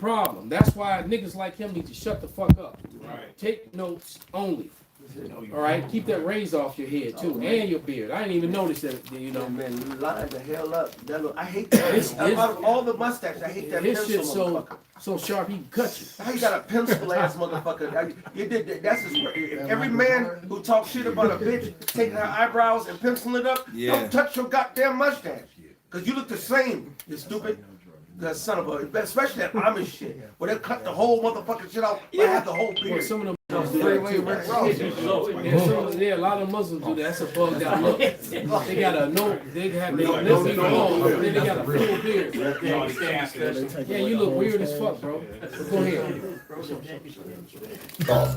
problem. That's why niggas like him need to shut the fuck up. Right. Take notes only. All right, keep that raise off your head too, and your beard. I didn't even notice that. You know, man, you lying the hell up. I hate that. Out of all the mustache, I hate that his pencil shit so sharp he can cut you. How you got a pencil ass motherfucker? You did that. That's his, every man who talks shit about a bitch taking her eyebrows and penciling it up. Yeah. Don't touch your goddamn mustache, cause you look the same. You stupid. That son of a, especially that Amish shit, where they cut the whole motherfucking shit off. I have the whole beard. Well, some of them yeah, a lot of Muslims do that. That's a bugged out look. They got a no, they have their lips long, but then they got a full beard. Yeah, you look weird as fuck, bro. Go ahead.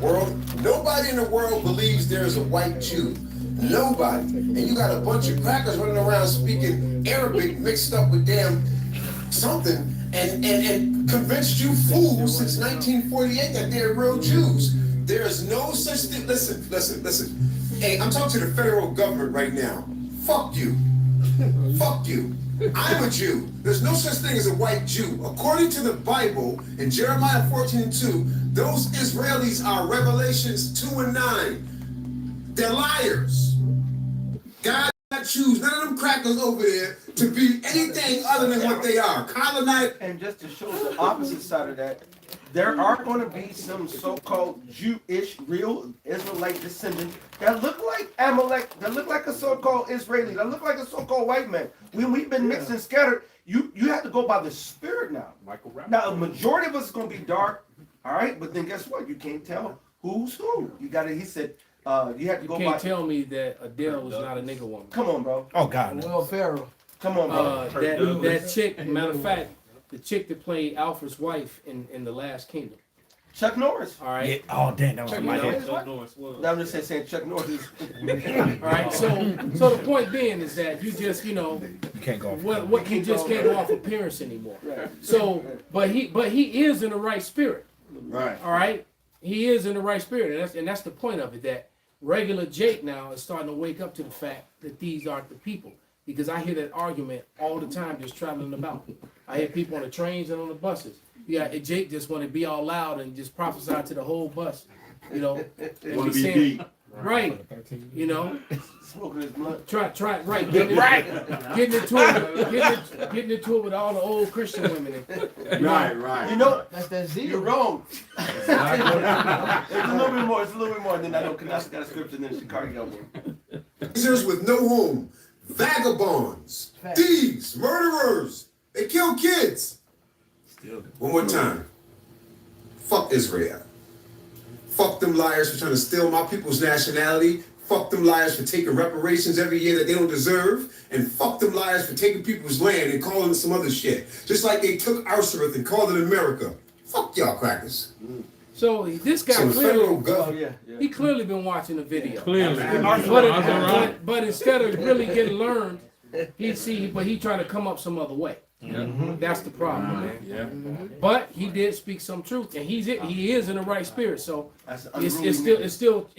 World, nobody in the world believes there's a white Jew. Nobody. And you got a bunch of crackers running around speaking Arabic mixed up with damn something and convinced you fools since 1948 that they're real Jews. There is no such thing. Listen. Hey, I'm talking to the federal government right now. Fuck you. Fuck you. I'm a Jew. There's no such thing as a white Jew. According to the Bible, in Jeremiah 14:2, those Israelis are Revelations 2 and 9. They're liars. God did not choose none of them crackers over there to be anything other than what they are. Colonized. And just to show the opposite side of that, there are going to be some so-called Jewish, real Israelite descendants that look like Amalek, that look like a so-called Israeli, that look like a so-called white man. When we've been mixed and scattered, you have to go by the spirit now. Now, a majority of us is going to be dark, all right? But then guess what? You can't tell who's who. You got to, he said, you have to go by. You can't tell me that Adele was not a nigga woman. Come on, bro. Oh, God. No. Will Ferrell. Come on, bro. That chick, matter of fact, the chick that played Alfred's wife in The Last Kingdom. Chuck Norris. All right. Yeah. Oh, damn, that was in my head. No, I'm just saying Chuck Norris. All right. So the point being is that you just, you can't go off. What you just can't go off appearance anymore. Right. So, but he is in the right spirit. Right. All right. He is in the right spirit, and that's the point of it. That regular Jake now is starting to wake up to the fact that these aren't the people. Because I hear that argument all the time just traveling about. I hear people on the trains and on the buses. Yeah, and Jake just want to be all loud and just prophesy to the whole bus, and Want to be deep. right, Smoking his blunt. try, right, getting into it with all the old Christian women. Right. You know, That's that zeal. you're wrong. It's a little bit more. It's a little bit more than I know. Kanasa got a scripture and then Chicago got one. With no home, vagabonds, thieves, murderers. They kill kids. One more time. Fuck Israel. Fuck them liars for trying to steal my people's nationality. Fuck them liars for taking reparations every year that they don't deserve. And fuck them liars for taking people's land and calling it some other shit. Just like they took our earth and called it America. Fuck y'all crackers. So this guy he clearly been watching the video. Clearly. But instead of really getting learned, he trying to come up some other way. That's the problem, man. Yeah. But he did speak some truth, and he is in the right spirit. So it's still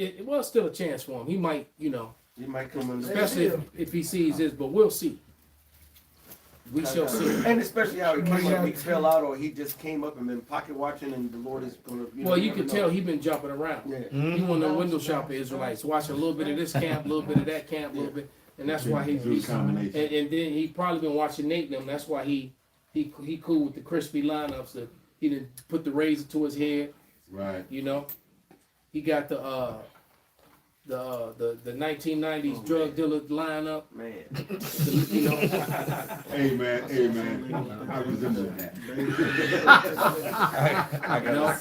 a chance for him. He might, He might come in, especially if he sees this. But we'll see. We shall see. and especially how he came up, he fell out, or he just came up and been pocket watching, and the Lord is going to. Well, you can tell he been jumping around. Yeah. He one of the window shopper Israelites, watching a little bit of this camp, a little bit of that camp, a little bit. And that's why he's and then he probably been watching Nate and them. That's why he cool with the crispy lineups. That he didn't put the razor to his head. Right. He got the 1990s drug dealer lineup. Man. Amen. I resemble that. I got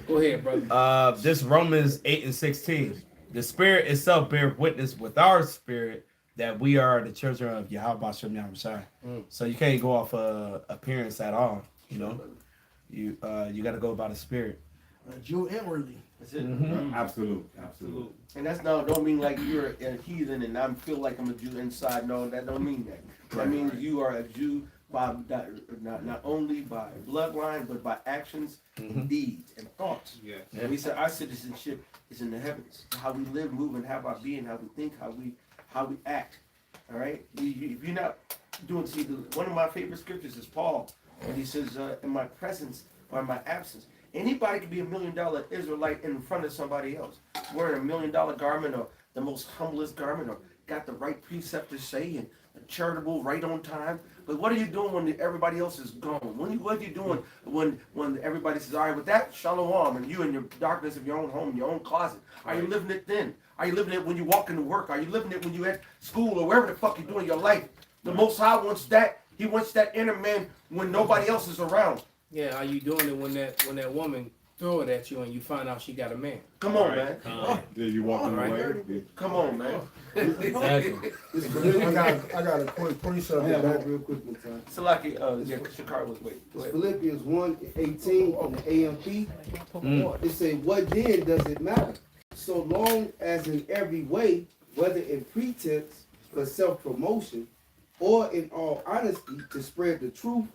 Go ahead, brother. This Romans 8:16. The Spirit itself bear witness with our spirit that we are the children of YAHAWASHI. So you can't go off appearance at all. You got to go by the Spirit. Jew inwardly. That's it. Absolute. And that's don't mean like you're a heathen and I feel like I'm a Jew inside. No, that don't mean that. That means you are a Jew by not only by bloodline but by actions, and deeds, and thoughts. Yeah. And we said our citizenship is in the heavens. How we live, move, and have our being, how we think, how we act. All right. If you're not doing, one of my favorite scriptures is Paul And he says, in my presence or in my absence. Anybody can be $1 million Israelite in front of somebody else, wearing $1 million garment or the most humblest garment or got the right precept to say and charitable, right on time. But what are you doing when everybody else is gone? What are you doing when everybody says, all right, with that, shalom, and you in your darkness of your own home, your own closet? Are you living it then? Are you living it when you walk into work? Are you living it when you at school or wherever the fuck you're doing your life? The Most High wants that. He wants that inner man when nobody else is around. Yeah, are you doing it when that woman throw it at you and you find out she got a man? Come on, man. Then you walking Right. away. Come on, man. Exactly. I got a quick precept that real quick in time. Salaki, yeah, Chicago was wait. Go It's ahead. Philippians 1:18 in the AMP. It say, what then does it matter? So long as in every way, whether in pretense for self-promotion or in all honesty to spread the truth,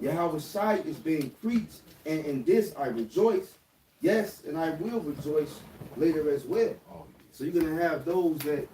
YAHAWASHI is being preached, and in this I rejoice. Yes, and I will rejoice later as well. So you're gonna have those that,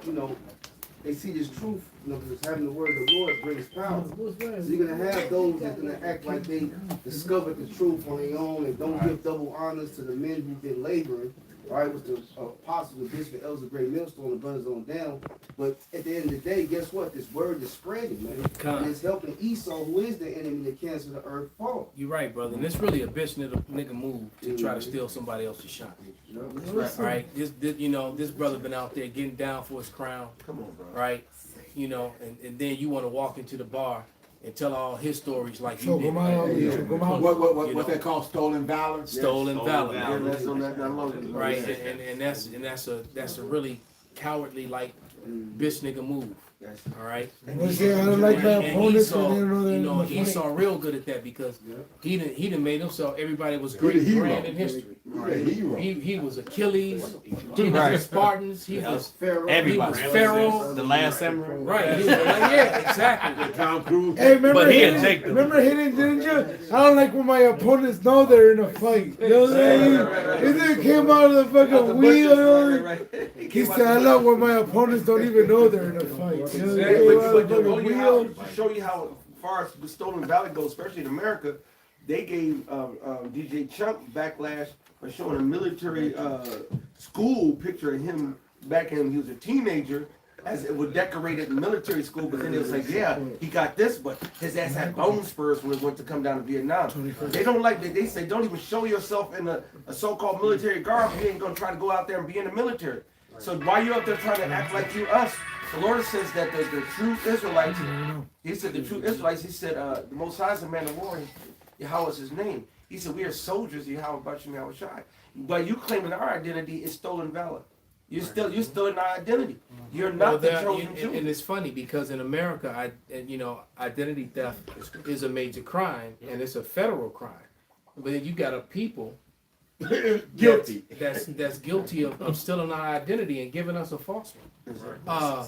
they see this truth, because having the word of the Lord brings power. So you're gonna have those that gonna act like they discovered the truth on their own and don't give double honors to the men who've been laboring. Right, with the apostles, the bishop, elders, the great millstone, the brothers on down. But at the end of the day, guess what? This word is spreading, man. And it's helping Esau, who is the enemy that cancel the earth, fall. You're right, brother. And it's really a bitch nigga move to try to steal somebody else's shine. All right, this brother been out there getting down for his crown. Come on, bro. Right, and then you want to walk into the bar and tell all his stories like So you did. What they call stolen valor? Stolen valor. Yeah, that's on that long. Right, and that's a really cowardly like bitch nigga move. Yes. All right. Well, see, I don't like my And opponents Esau, when they know they're you know, in the fight. Esau real good at that because he done made himself. Everybody was great, He's a hero. grand in history. He's a hero. He was Achilles. He was the Spartans. He was Pharaoh. Everybody. He was Pharaoh. The last samurai. Right. He was, yeah, exactly. Tom Cruise. Hey, remember But he hitting? had Jacob. Remember hitting, didn't you? I don't like when my opponents know they're in a fight. You know what I'm saying? He just came out of the fucking wheel. He said, I love when my opponents don't even know they're in a fight. You know, they came out of the fucking wheel. To show you how far as the stolen valor goes, especially in America, they gave DJ Chunk backlash for showing a military school picture of him back when he was a teenager, as it was decorated in military school. But then they was like, yeah, he got this, but his ass had bone spurs when he went to come down to Vietnam. They don't like that. They say don't even show yourself in a so-called military garb. You ain't gonna try to go out there and be in the military. So why you out there trying to act like you us? The Lord says that the true Israelites, he said the true Israelites, he said the Most High is a man of war, Yahweh is his name. He said we are soldiers, Yahweh Bashim Yahawashi. But you claiming our identity is stolen valor. You're still in our identity. You're not the chosen Jew. And it's funny because in America, identity theft is a major crime and it's a federal crime. But then you got a people Guilty. that's guilty of stealing our identity and giving us a false one.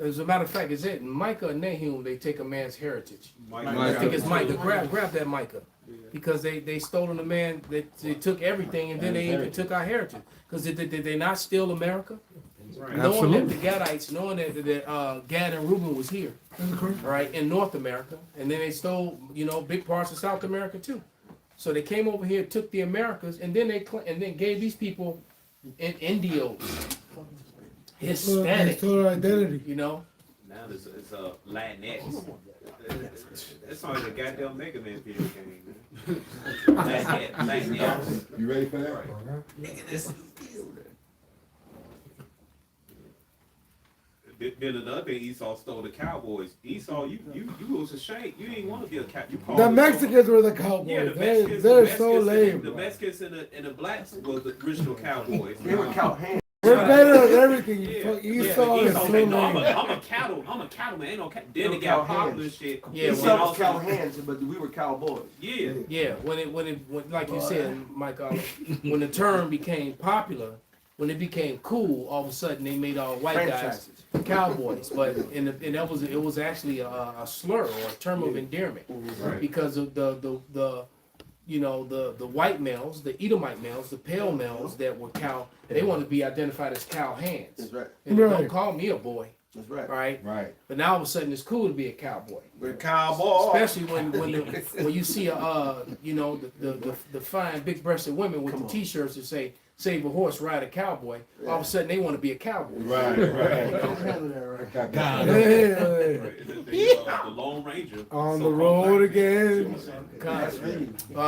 As a matter of fact, is it Micah and Nahum? They take a man's heritage. I think it's Micah. Grab that Micah, because they stolen the man. They took everything, and then they even took our heritage. Because did they not steal America? Knowing that the Gadites, knowing that Gad and Reuben was here, right, in North America, and then they stole big parts of South America too. So they came over here, took the Americas, and then they gave these people Indios, Hispanic, Total identity. Now it's Latinx. That's only the goddamn Mega Man video game, man. Latinx. You ready for that? Then another thing, Esau stole the Cowboys. Esau, you was ashamed. You didn't want to be a cow. The Mexicans were the Yeah, Cowboys. the Mexicans. They're so lame. The Mexicans and the blacks were the original Cowboys. They were cow hands. We're better at everything. Yeah. Esau is Esau so said, no, lame. I'm a cattleman. Ain't no cattle. Then they got popular and shit. Yeah, Esau was cow hands, but we were cowboys. Yeah. Yeah, when like you said, Mike, when the term became popular, when it became cool, all of a sudden they made all white guys cowboys. But it was actually a slur or a term of endearment, because of the white males, the Edomite males, the pale males that were cow, they want to be identified as cow hands. That's right. And don't call me a boy. That's right. right? Right. But now all of a sudden it's cool to be a cowboy. We're cowboy. Especially when you see the fine big breasted women with the t-shirts that say "Save a horse, ride a cowboy." All of a sudden they want to be a cowboy. Right. The Lone Ranger. On the road again.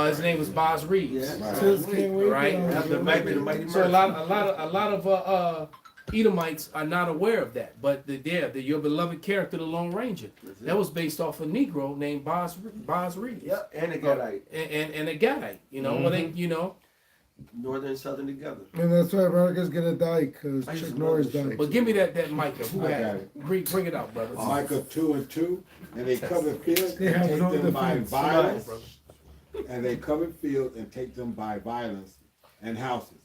His name was Boz Reeves. Yeah. Just can't wait. Right. The mighty So a lot of Edomites are not aware of that, but your beloved character, the Lone Ranger, that was based off a Negro named Boz Reeves. Yep, and a Gadite. And a Gadite, well, they, Northern and Southern together. And that's why America's gonna die, because I used Chuck to Norris love this died. But give me that Micah. Who I had got it? Bring it out, brother. Micah 2:2, and they cover fields They and have take no them by defense. violence, and they cover fields and take them by violence, and houses,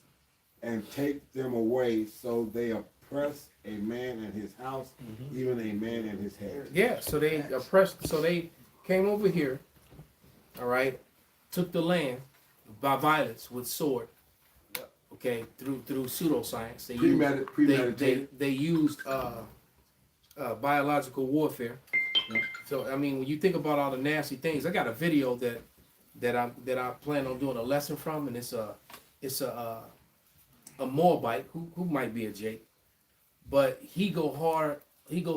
and take them away. So they oppress a man and his house, even a man and his head. Yeah, so they oppressed. So they came over here, all right, took the land by violence with sword. Okay, through pseudoscience. They used biological warfare. So I mean, when you think about all the nasty things, I got a video that I plan on doing a lesson from, and it's a Moabite who might be a Jake, but he goes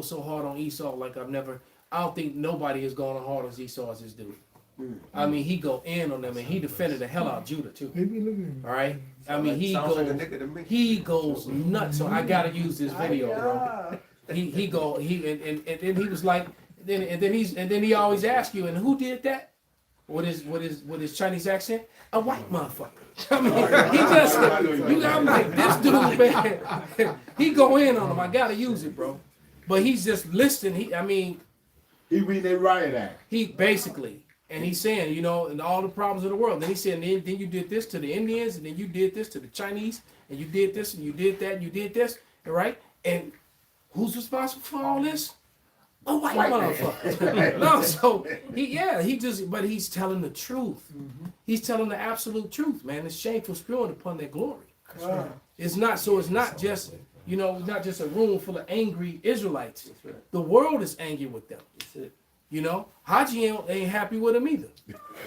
so hard on Esau like I don't think nobody has gone as hard as Esau as this dude. I mean, he go in on them, and he defended the hell out of Judah too. Maybe look at him. All right, I mean Sounds like a nigga to me. he goes nuts. So I gotta use this video, bro. And then he was like, then he always asks you, and who did that? With his Chinese accent? A white motherfucker. I mean, I'm like, this dude, man. He go in on him. I gotta use it, bro. But he's just listening. He read their riot act. He basically, and he's saying, and all the problems of the world. Then he said, then you did this to the Indians, and then you did this to the Chinese, and you did this, and you did that, and you did this, right? And who's responsible for all this? A white motherfucker. No, so but he's telling the truth. He's telling the absolute truth, man. It's shameful spewing upon their glory. It's not just not just a room full of angry Israelites. The world is angry with them. Haji ain't happy with him either.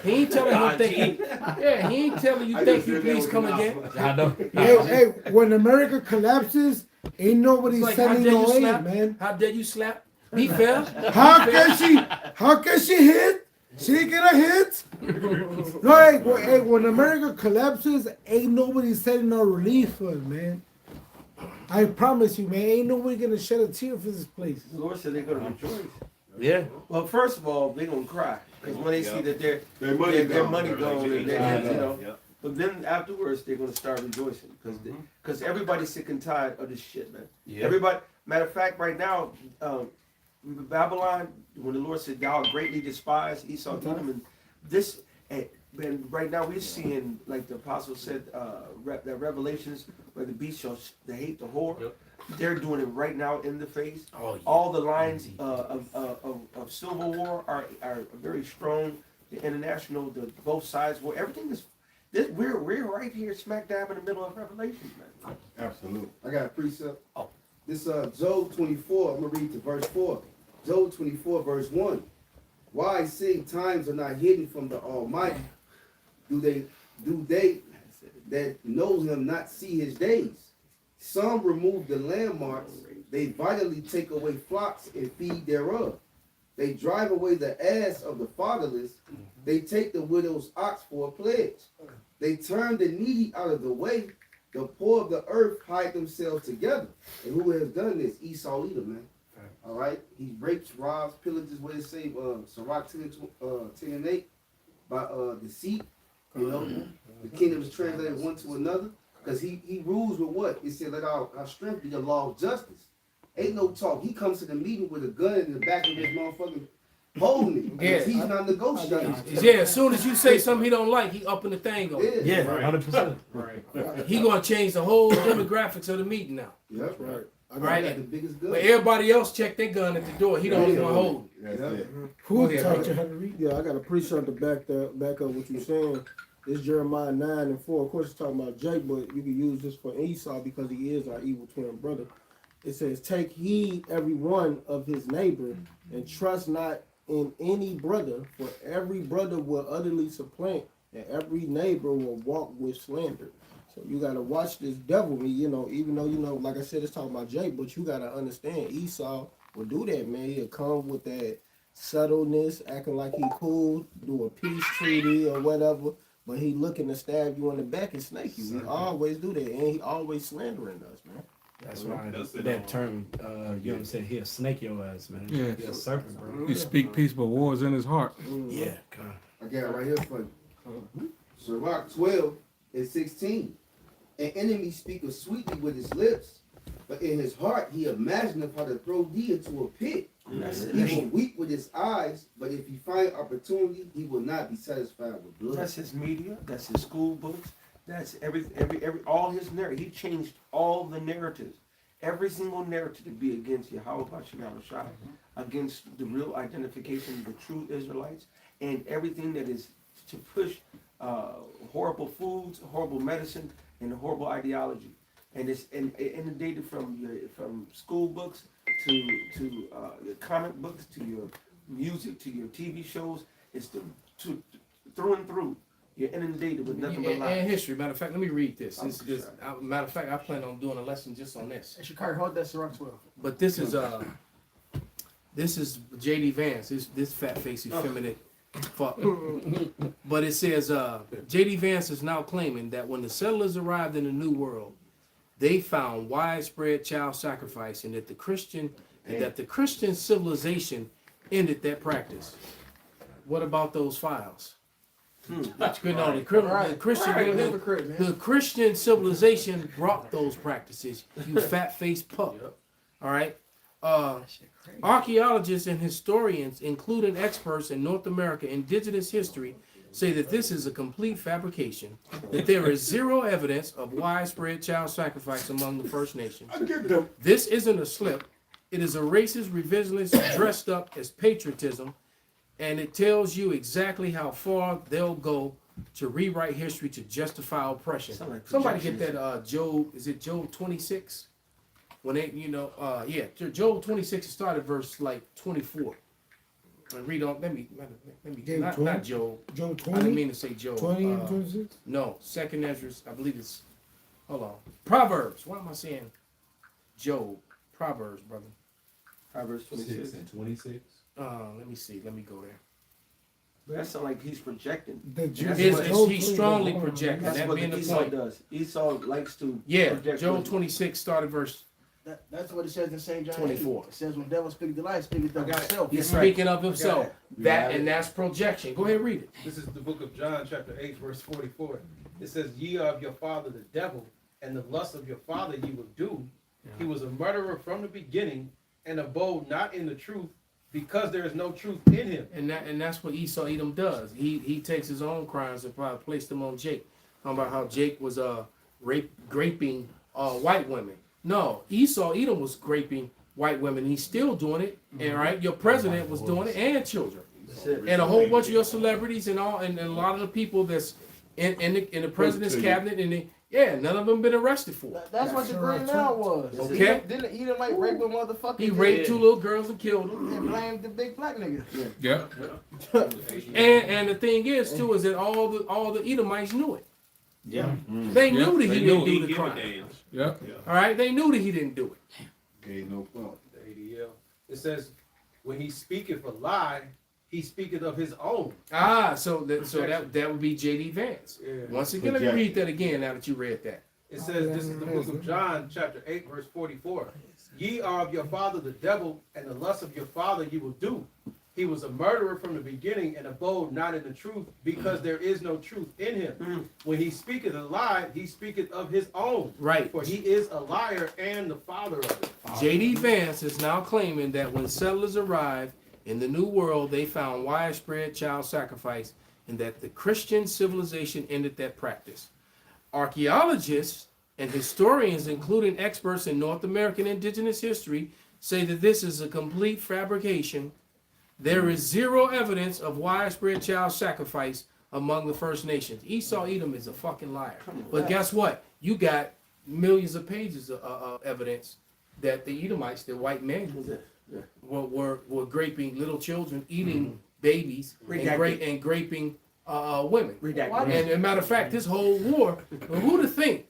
He ain't telling him he ain't telling you thank you, please come again. I know. Hey, when America collapses, ain't nobody It's like, how sending dare you no aid, slap? man. How dare you slap? Be fair. How can she hit? She didn't get a hit? No, hey, when America collapses, ain't nobody sending no relief for it, man. I promise you, man, ain't nobody gonna shed a tear for this place. The Lord said they're gonna rejoice. Yeah. Well, first of all, they're gonna cry because when they see that their money gone, and Yeah. But then afterwards, they're gonna start rejoicing because everybody's sick and tired of this shit, man. Yeah. Everybody. Matter of fact, right now, Babylon, when the Lord said, "Thou art greatly despised," Esau, Edom, and this. And right now we're seeing, like the apostle said, that Revelations, where the beast shall they hate the whore. Yep. They're doing it right now in the face. Oh, yeah. All the lines of civil war are very strong. The international, both sides war. Everything is. We're right here, smack dab in the middle of Revelation, man. Absolutely. I got a precept. This Job 24. I'm gonna read to verse 4. Job 24, verse 1. Why sing times are not hidden from the Almighty? Do they that know him not see his days? Some remove the landmarks, they violently take away flocks and feed thereof. They drive away the ass of the fatherless, they take the widow's ox for a pledge. They turn the needy out of the way, the poor of the earth hide themselves together. And who has done this? Esau Edom, man. All right, he rapes, robs, pillages. What it say? Sirach 10:8 by deceit. The kingdom is translated one to another because he rules with what? It said, "Let our strength be the law of justice." Ain't no talk. He comes to the meeting with a gun in the back of his motherfucking holding it. Yeah. He's not negotiating. Yeah, as soon as you say something he don't like, he up in the thing on it. Yeah, 100%. Right. He gonna change the whole demographics of the meeting now. Yep, right. Right. Got the biggest gun. But everybody else check their gun at the door. He don't even hold. That's it. Who ahead, taught brother. you how to read? Yeah, I got a precept to back up what you're saying. It's Jeremiah 9:4. Of course, it's talking about Jacob, but you can use this for Esau because he is our evil twin brother. it says, "Take heed every one of his neighbor, and trust not in any brother, for every brother will utterly supplant, and every neighbor will walk with slander." So you gotta watch this devilry, even though like I said, it's talking about Jake, but you gotta understand Esau will do that, man. He'll come with that subtleness, acting like he cool, do a peace treaty or whatever, but he looking to stab you in the back and snake you. He always do that, and he always slandering us, man. That's why that term, you know what I'm saying? He'll snake your ass, man. Yeah. He'll serpent, bro. He speak peace, but war is in his heart. Yeah, God. I got it right here for you. Sirach 12:16. An enemy speaketh sweetly with his lips, but in his heart he imagineth how to throw thee into a pit. He will weep with his eyes, but if he find opportunity, he will not be satisfied with blood. That's his media. That's his school books. That's every all his narrative. He changed all the narratives. Every single narrative to be against YAHAWASHI, against the real identification of the true Israelites, and everything that is to push horrible foods, horrible medicine, and horrible ideology. And it's inundated from school books to your comic books to your music to your TV shows. It's through and through. You're inundated with nothing but lies. And history. Matter of fact, let me read this. Matter of fact, I plan on doing a lesson just on this. Hey, Chicago, hold that Sirach 12. But this is J.D. Vance. This fat face effeminate fuck. But it says J.D. Vance is now claiming that when the settlers arrived in the New World, they found widespread child sacrifice, and that the Christian civilization ended that practice. What about those files? The Christian civilization brought those practices. You fat-faced pup. All right. Archaeologists and historians, including experts in North America indigenous history, say that this is a complete fabrication, that there is zero evidence of widespread child sacrifice among the First Nations. This isn't a slip. It is a racist revisionist dressed up as patriotism, and it tells you exactly how far they'll go to rewrite history to justify oppression. Somebody get that Job, is it Job 26? When they, Job 26 started verse like 24. And read on, let me not Job. Job 20? I didn't mean to say Job. 20 and 26? No, Second Ezra, I believe it's, hold on. Proverbs, why am I saying Job? Proverbs, brother. Proverbs 26 and 26. Let me see, let me go there. But that sounds like he's projecting. He's strongly projecting. That's that what being Esau point. does. Esau likes to project. Job 26 started verse That's what it says in St. John 24. 8. It says when devil speaks the light, speaks of himself. He's speaking of himself. That's projection. Go ahead and read it. This is the book of John, chapter 8, verse 44. It says, "Ye are of your father the devil, and the lust of your father ye will do. He was a murderer from the beginning, and abode not in the truth, because there is no truth in him." And that's what Esau Edom does. He takes his own crimes and probably placed them on Jake. Talking about how Jake was raping white women. No, Esau Edom was raping white women. He's still doing it. And right, your president was doing it, and children, and a whole bunch of your celebrities and a lot of the people that's in the president's cabinet, and none of them been arrested for it. That's what the green out was. Okay. He didn't like rape a motherfucker. He raped 2 little girls and killed them. And blamed the big black nigga. Yeah. And the thing is too is that all the Edomites knew it. Yeah. They knew that he didn't do the crime. Yeah. All right, they knew that he didn't do it. Okay, no fault. The ADL. It says, "When he speaketh a lie, he speaketh of his own." So that would be J.D. Vance. Yeah. Once again, let me read that again. Now that you read that, It says, this is the book of John, chapter 8, verse 44. "Ye are of your father the devil, and the lust of your father ye will do. He was a murderer from the beginning, and abode not in the truth, because there is no truth in him. When he speaketh a lie, he speaketh of his own. right? For he is a liar and the father of it." J.D. Vance is now claiming that when settlers arrived in the New World, they found widespread child sacrifice, and that the Christian civilization ended that practice. Archaeologists and historians, including experts in North American indigenous history, say that this is a complete fabrication. There is zero evidence of widespread child sacrifice among the First Nations. Esau Edom is a fucking liar. But guess what? You got millions of pages of evidence that the Edomites, the white men, were raping little children, eating babies, and raping women. And as a matter of fact, this whole war, who'd have think?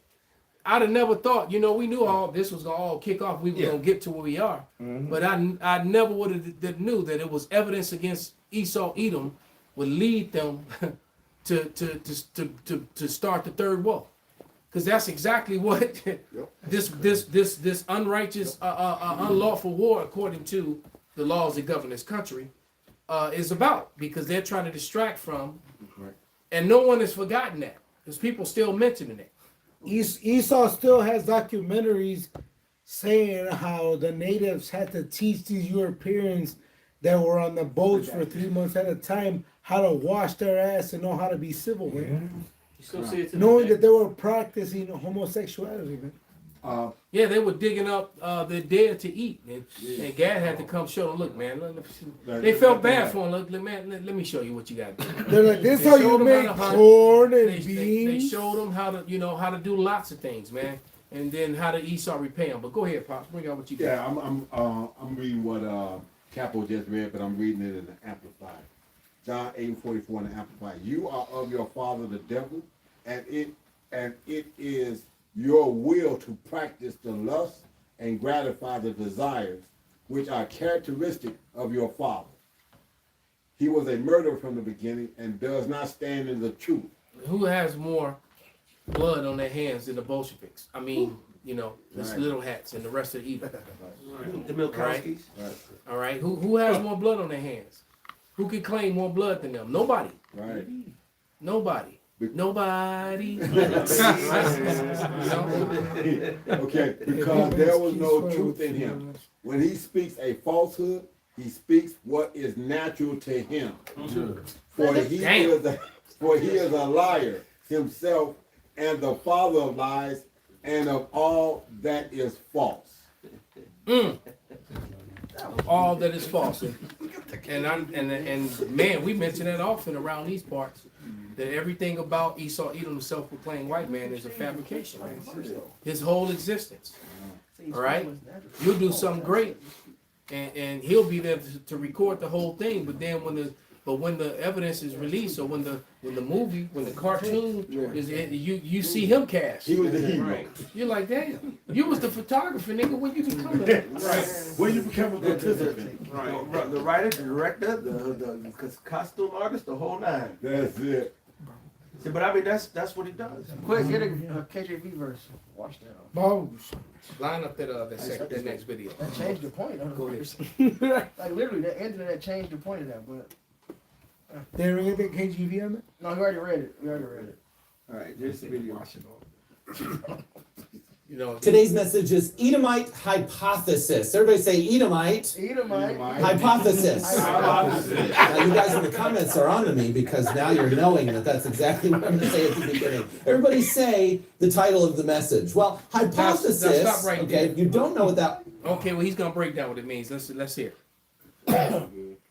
I'd have never thought, you know, we knew all this was gonna all kick off. We were gonna get to where we are, but I never would have knew that it was evidence against Esau, Edom, would lead them to start the third war, because that's exactly what this unrighteous, unlawful war, according to the laws that govern this country, is about. Because they're trying to distract from, and no one has forgotten that, because people still mentioning it. Esau still has documentaries saying how the natives had to teach these Europeans that were on the boats for 3 months at a time how to wash their ass and know how to be civil, man. You still see it Knowing that they were practicing homosexuality, man. Yeah, they were digging up the dead to eat, and Gad had to come show them. Look, man, they felt bad for him. Look, man, let me show you what you got to do. They're like, this They how you showed 'em make how to hunt. corn and They beans. showed them how to, how to do lots of things, man, and then how to Esau repay them. But go ahead, Pops, bring out what you got. Yeah, I'm reading what Capo just read, but I'm reading it in the Amplified. John 8:44 in the Amplified. You are of your father the devil, and it is your will to practice the lust and gratify the desires which are characteristic of your father. He was a murderer from the beginning and does not stand in the truth. Who has more blood on their hands than the Bolsheviks? I mean, this little hats and the rest of Edom. The Milkowskis. All right, who has more blood on their hands? Who can claim more blood than them? Nobody. Right. Nobody. Nobody. Okay, because there was no truth in him. When he speaks a falsehood, he speaks what is natural to him. For he is a liar himself, and the father of lies, and of all that is false. All that is false, and man, we mention that often around these parts, that everything about Esau, Edom, the self-proclaimed white man, is a fabrication. His whole existence. All right, you'll do something great, and he'll be there to record the whole thing. But then when the evidence is released, or when the movie, when the cartoon is, you see him cast. He was the hero. You're like, damn, you was the photographer, nigga. When you become a When you become a participant. The writer, the director, the costume artist, the whole nine. That's it. See, but I mean, that's what he does. Quick, get a KJV verse. Watch that. Bones. line up that next video. That changed the point. Go ahead. Like literally, the end of that changed the point of that. But They ever get that KGV on it? no, we already read it. All right, there's the video. Today's message is Edomite hypothesis. Everybody say Edomite. Edomite. Hypothesis. Now you guys in the comments are on to me because now you're knowing that that's exactly what I'm going to say at the beginning. Everybody say the title of the message. Well, hypothesis. Now stop right okay, there. you don't know what that Okay, well he's gonna break down what it means. Let's hear.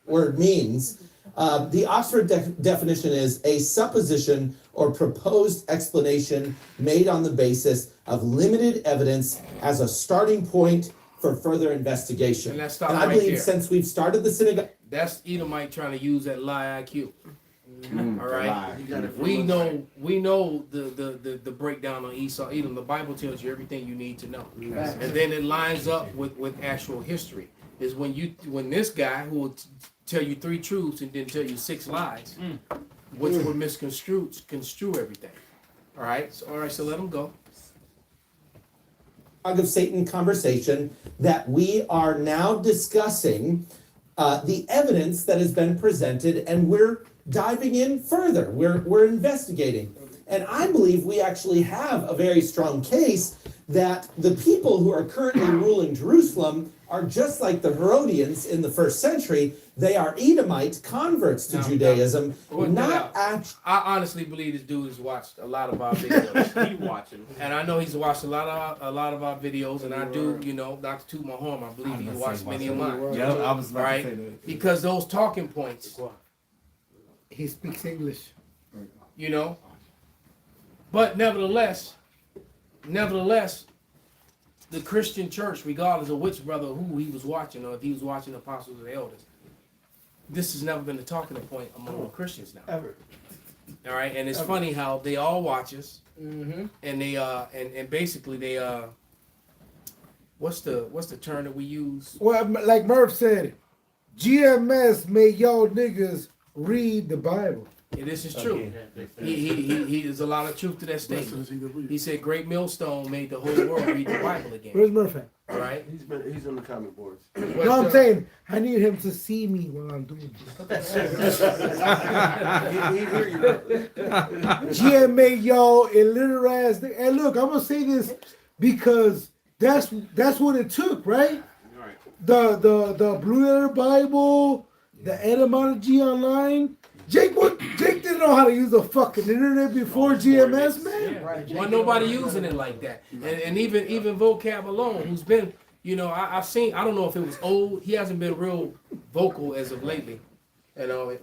word means. The Oxford definition is a supposition or proposed explanation made on the basis of limited evidence as a starting point for further investigation. And let's stop And I right believe there. since we've started the synagogue. That's Edomite trying to use that lie IQ. All right. Lie. We know the breakdown on Esau, Edom. The Bible tells you everything you need to know, and then it lines up with actual history. Is when this guy who will tell you 3 truths and then tell you 6 lies, which will construe everything. All right. So let him go. Of Satan conversation that we are now discussing the evidence that has been presented, and we're diving in further. We're investigating, and I believe we actually have a very strong case that the people who are currently ruling Jerusalem are just like the Herodians in the 1st century. They are Edomite converts to Judaism, not actually. I honestly believe this dude has watched a lot of our videos. He watching. And I know he's watched a lot of our videos, and I do, not to toot my horn, I believe he's watched many of mine. Yeah, I was about to say Right? that. Because those talking points, He speaks English. but nevertheless, the Christian church, regardless of which brother who he was watching, or if he was watching the apostles or the elders, this has never been a talking point among the Christians now. Ever. All right, and it's funny how they all watch us, Mm-hmm. and they and basically they what's the term that we use? Well, like Murph said, GMS made y'all niggas read the Bible. Yeah, this is true. He there's a lot of truth to that statement. He said Great Millstone made the whole world read the Bible again. Where's Murph at? All right. He's on the comment boards. You know what I'm saying? I need him to see me while I'm doing this. He hear you, brother. GM made y'all illiterate ass. And look, I'm gonna say this because that's what it took, right? The Blue Letter Bible, the etymology online. Jake didn't know how to use the fucking internet before GMS, man. Yeah. Right. Wasn't nobody using it like that. And even vocab alone, who's been, I've seen, I don't know if it was old, he hasn't been real vocal as of lately,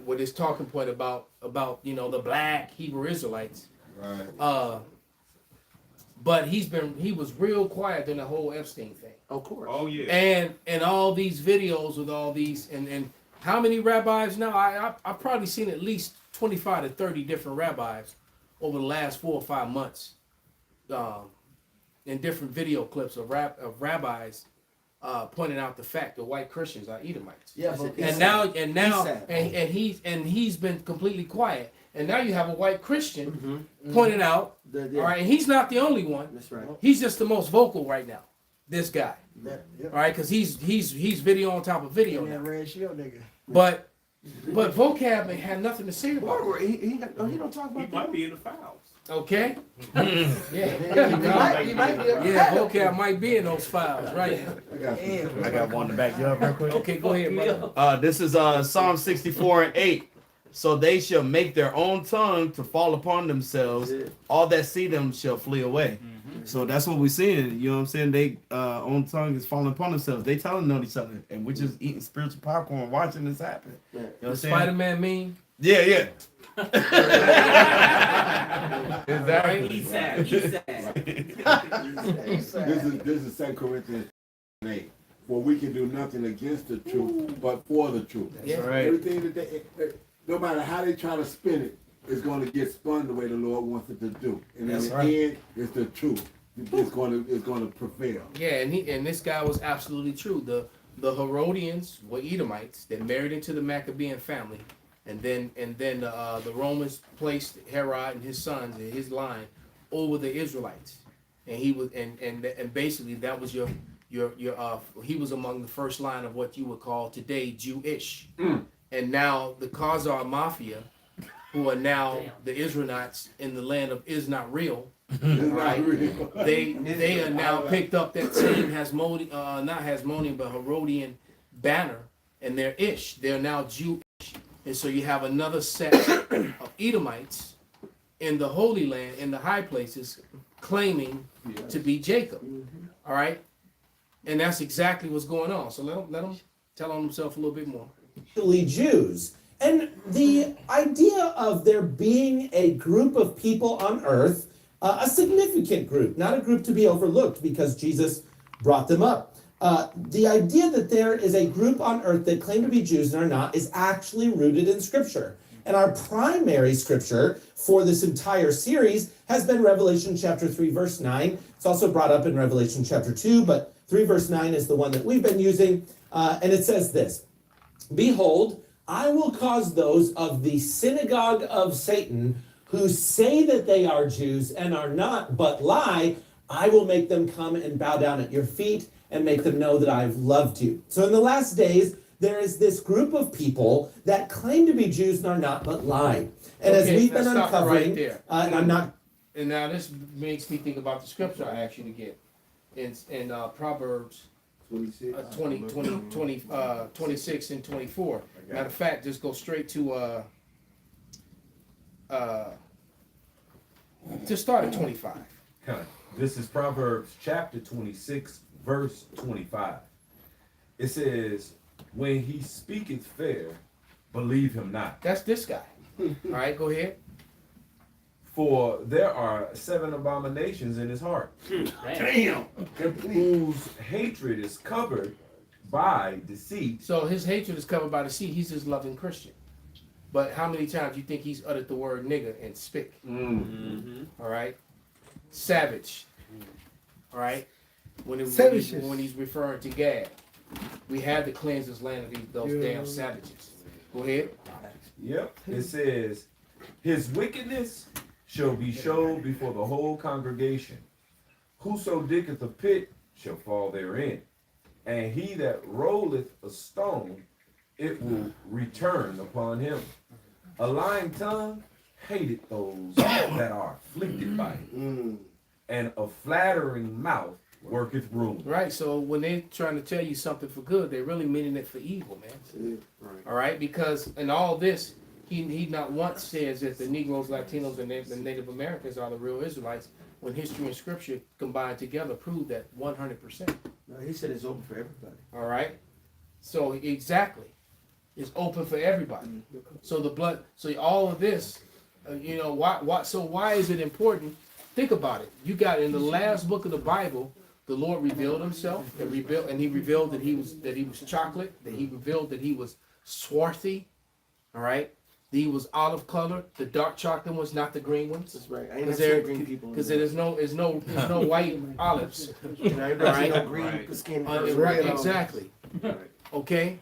with his talking point about the black Hebrew Israelites. Right. But he was real quiet during the whole Epstein thing. Of course. Oh yeah. And all these videos with all these and how many rabbis now? I've probably seen at least 25 to 30 different rabbis over the last 4 or 5 months, in different video clips of rabbis pointing out the fact that white Christians are Edomites. Yeah, but he's been completely quiet. And now you have a white Christian pointing out, all right, and he's not the only one. That's right. He's just the most vocal right now. This guy. Yeah. All right, because he's video on top of video That now. red shield nigga. But vocab ain't had nothing to say about it. He don't talk He about might be in the fouls. Okay? He might be Yeah, vocab might be in those files, right? I got one to back you up real quick. Okay, go ahead, brother. This is Psalm 64:8. So they shall make their own tongue to fall upon themselves. All that see them shall flee away. So that's what we're seeing. You know what I'm saying? They own tongue is falling upon themselves. They telling on each other, and we're just eating spiritual popcorn, watching this happen. You know what I'm saying? Spider-Man meme. Yeah. Exactly. He's sad. This is 2 Corinthians 8. For we can do nothing against the truth, but for the truth. Yeah. Right. Everything that no matter how they try to spin it, it's going to get spun the way the Lord wants it to do. And in the end, it's the truth. It's going to prevail. Yeah, and this guy was absolutely true. The Herodians were Edomites that married into the Maccabean family, and then the Romans placed Herod and his sons and his line over the Israelites, and he was and basically that was your he was among the first line of what you would call today Jewish. And now the Khazar Mafia, who are now the Israelites in the land of is not real, right? They are now picked up that same not Hasmonean but Herodian banner, and they're Ish. They're now Jewish, and so you have another set of Edomites in the Holy Land, in the high places, claiming to be Jacob. All right, and that's exactly what's going on. So let them tell on themselves a little bit more. Jews. And the idea of there being a group of people on earth, a significant group, not a group to be overlooked because Jesus brought them up. The idea that there is a group on earth that claim to be Jews and are not is actually rooted in Scripture. And our primary scripture for this entire series has been Revelation chapter 3, verse 9. It's also brought up in Revelation chapter 2, but 3 verse 9 is the one that we've been using. And it says this, "Behold, I will cause those of the synagogue of Satan who say that they are Jews and are not, but lie. I will make them come and bow down at your feet and make them know that I've loved you." So in the last days, there is this group of people that claim to be Jews and are not, but lie. And as we've been uncovering, there. and I'm not. And now this makes me think about the scripture I asked you to get in Proverbs 26 and 24. Matter of fact, just go straight to just start at 25. This is Proverbs chapter 26, verse 25. It says, "When he speaketh fair, believe him not. That's this guy. All right, go ahead. For there are 7 abominations in his heart, Damn. whose hatred is covered by deceit. So his hatred is covered by the sea. He's just loving Christian. But how many times you think he's uttered the word nigger and spick? All right. Savage. All right. When he's referring to Gad, we had to cleanse his land of those damn savages. Go ahead. Yep. It says, his wickedness shall be showed before the whole congregation. Whoso diggeth a pit shall fall therein. And he that rolleth a stone, it will return upon him. A lying tongue hateth those that are afflicted by it. And a flattering mouth worketh ruin. Right. So when they're trying to tell you something for good, they're really meaning it for evil, man. All right. Because in all this, he not once says that the Negroes, Latinos, and the Native Americans are the real Israelites, when history and scripture combined together prove that 100%. No, he said it's open for everybody. All right. So exactly, it's open for everybody. So the blood. So all of this, you know, why? So why is it important? Think about it. You got in the last book of the Bible, the Lord revealed Himself, and He revealed that He was chocolate. That He revealed that He was swarthy. All right. He was olive colored. The dark chocolate ones, not the green ones. That's right. I ain't never seen green people. Because there's no white olives. Right? No green skin. Right. Exactly. Okay.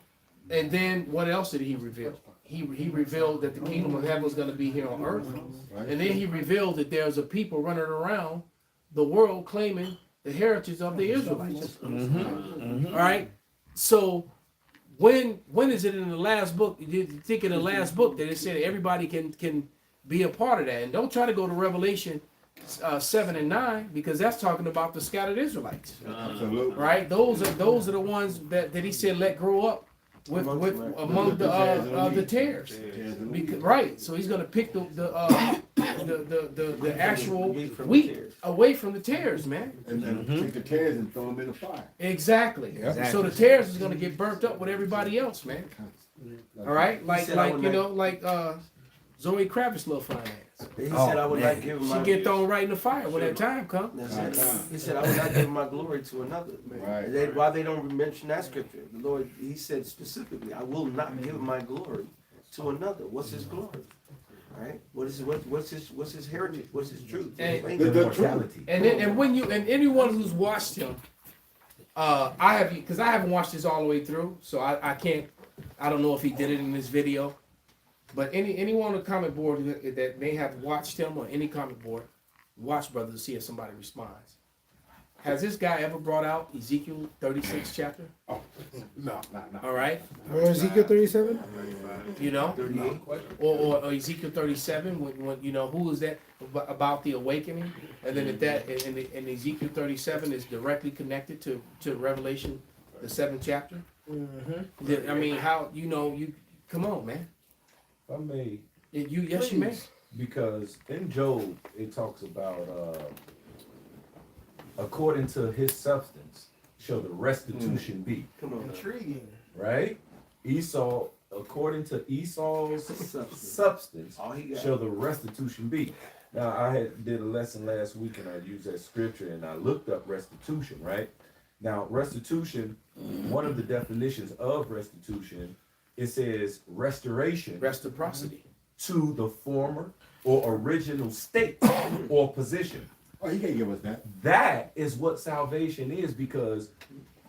And then what else did He reveal? He revealed that the kingdom of heaven was going to be here on earth. And then He revealed that there's a people running around the world claiming the heritage of the Israelites. All right. So when is it in the last book? You think in the last book that it said everybody can be a part of that? And don't try to go to Revelation 7 and 9, because that's talking about the scattered Israelites. Absolutely. Right? Those are the ones that He said let grow up with among the tares. Because, right. So He's going to pick the actual wheat away from the tares, man. And take the tares and throw them in the fire. Exactly. So the tares is going to get burnt up with everybody else, man. All right, like Zoe Kravitz little fine ass. He said I would not give She get thrown right in the fire when that time comes. He said I would not give my glory to another. Right. Why they don't mention that scripture? The Lord, He said specifically, I will not give my glory to another. What's His glory? Right? What's his heritage? What's his truth? And when you and anyone who's watched him, I haven't watched this all the way through, so I can't. I don't know if he did it in this video, but anyone on the comment board that may have watched him on any comment board, watch brother to see if somebody responds. Has this guy ever brought out Ezekiel 36 chapter? Oh, no. All right. Or Ezekiel 37? You know, or Ezekiel 37. When you know who is that about the awakening, and then and Ezekiel 37 is directly connected to Revelation, the 7th chapter. I mean, how you come on, man. I may. Yes, you may. Because in Job it talks about according to his substance shall the restitution be. Come on, intriguing. Right? Esau, according to Esau's substance, shall the restitution be. Now I did a lesson last week and I used that scripture and I looked up restitution, right? Now restitution, one of the definitions of restitution, it says restoration. Reciprocity. To the former or original state or position. Oh, you can't give us that. That is what salvation is, because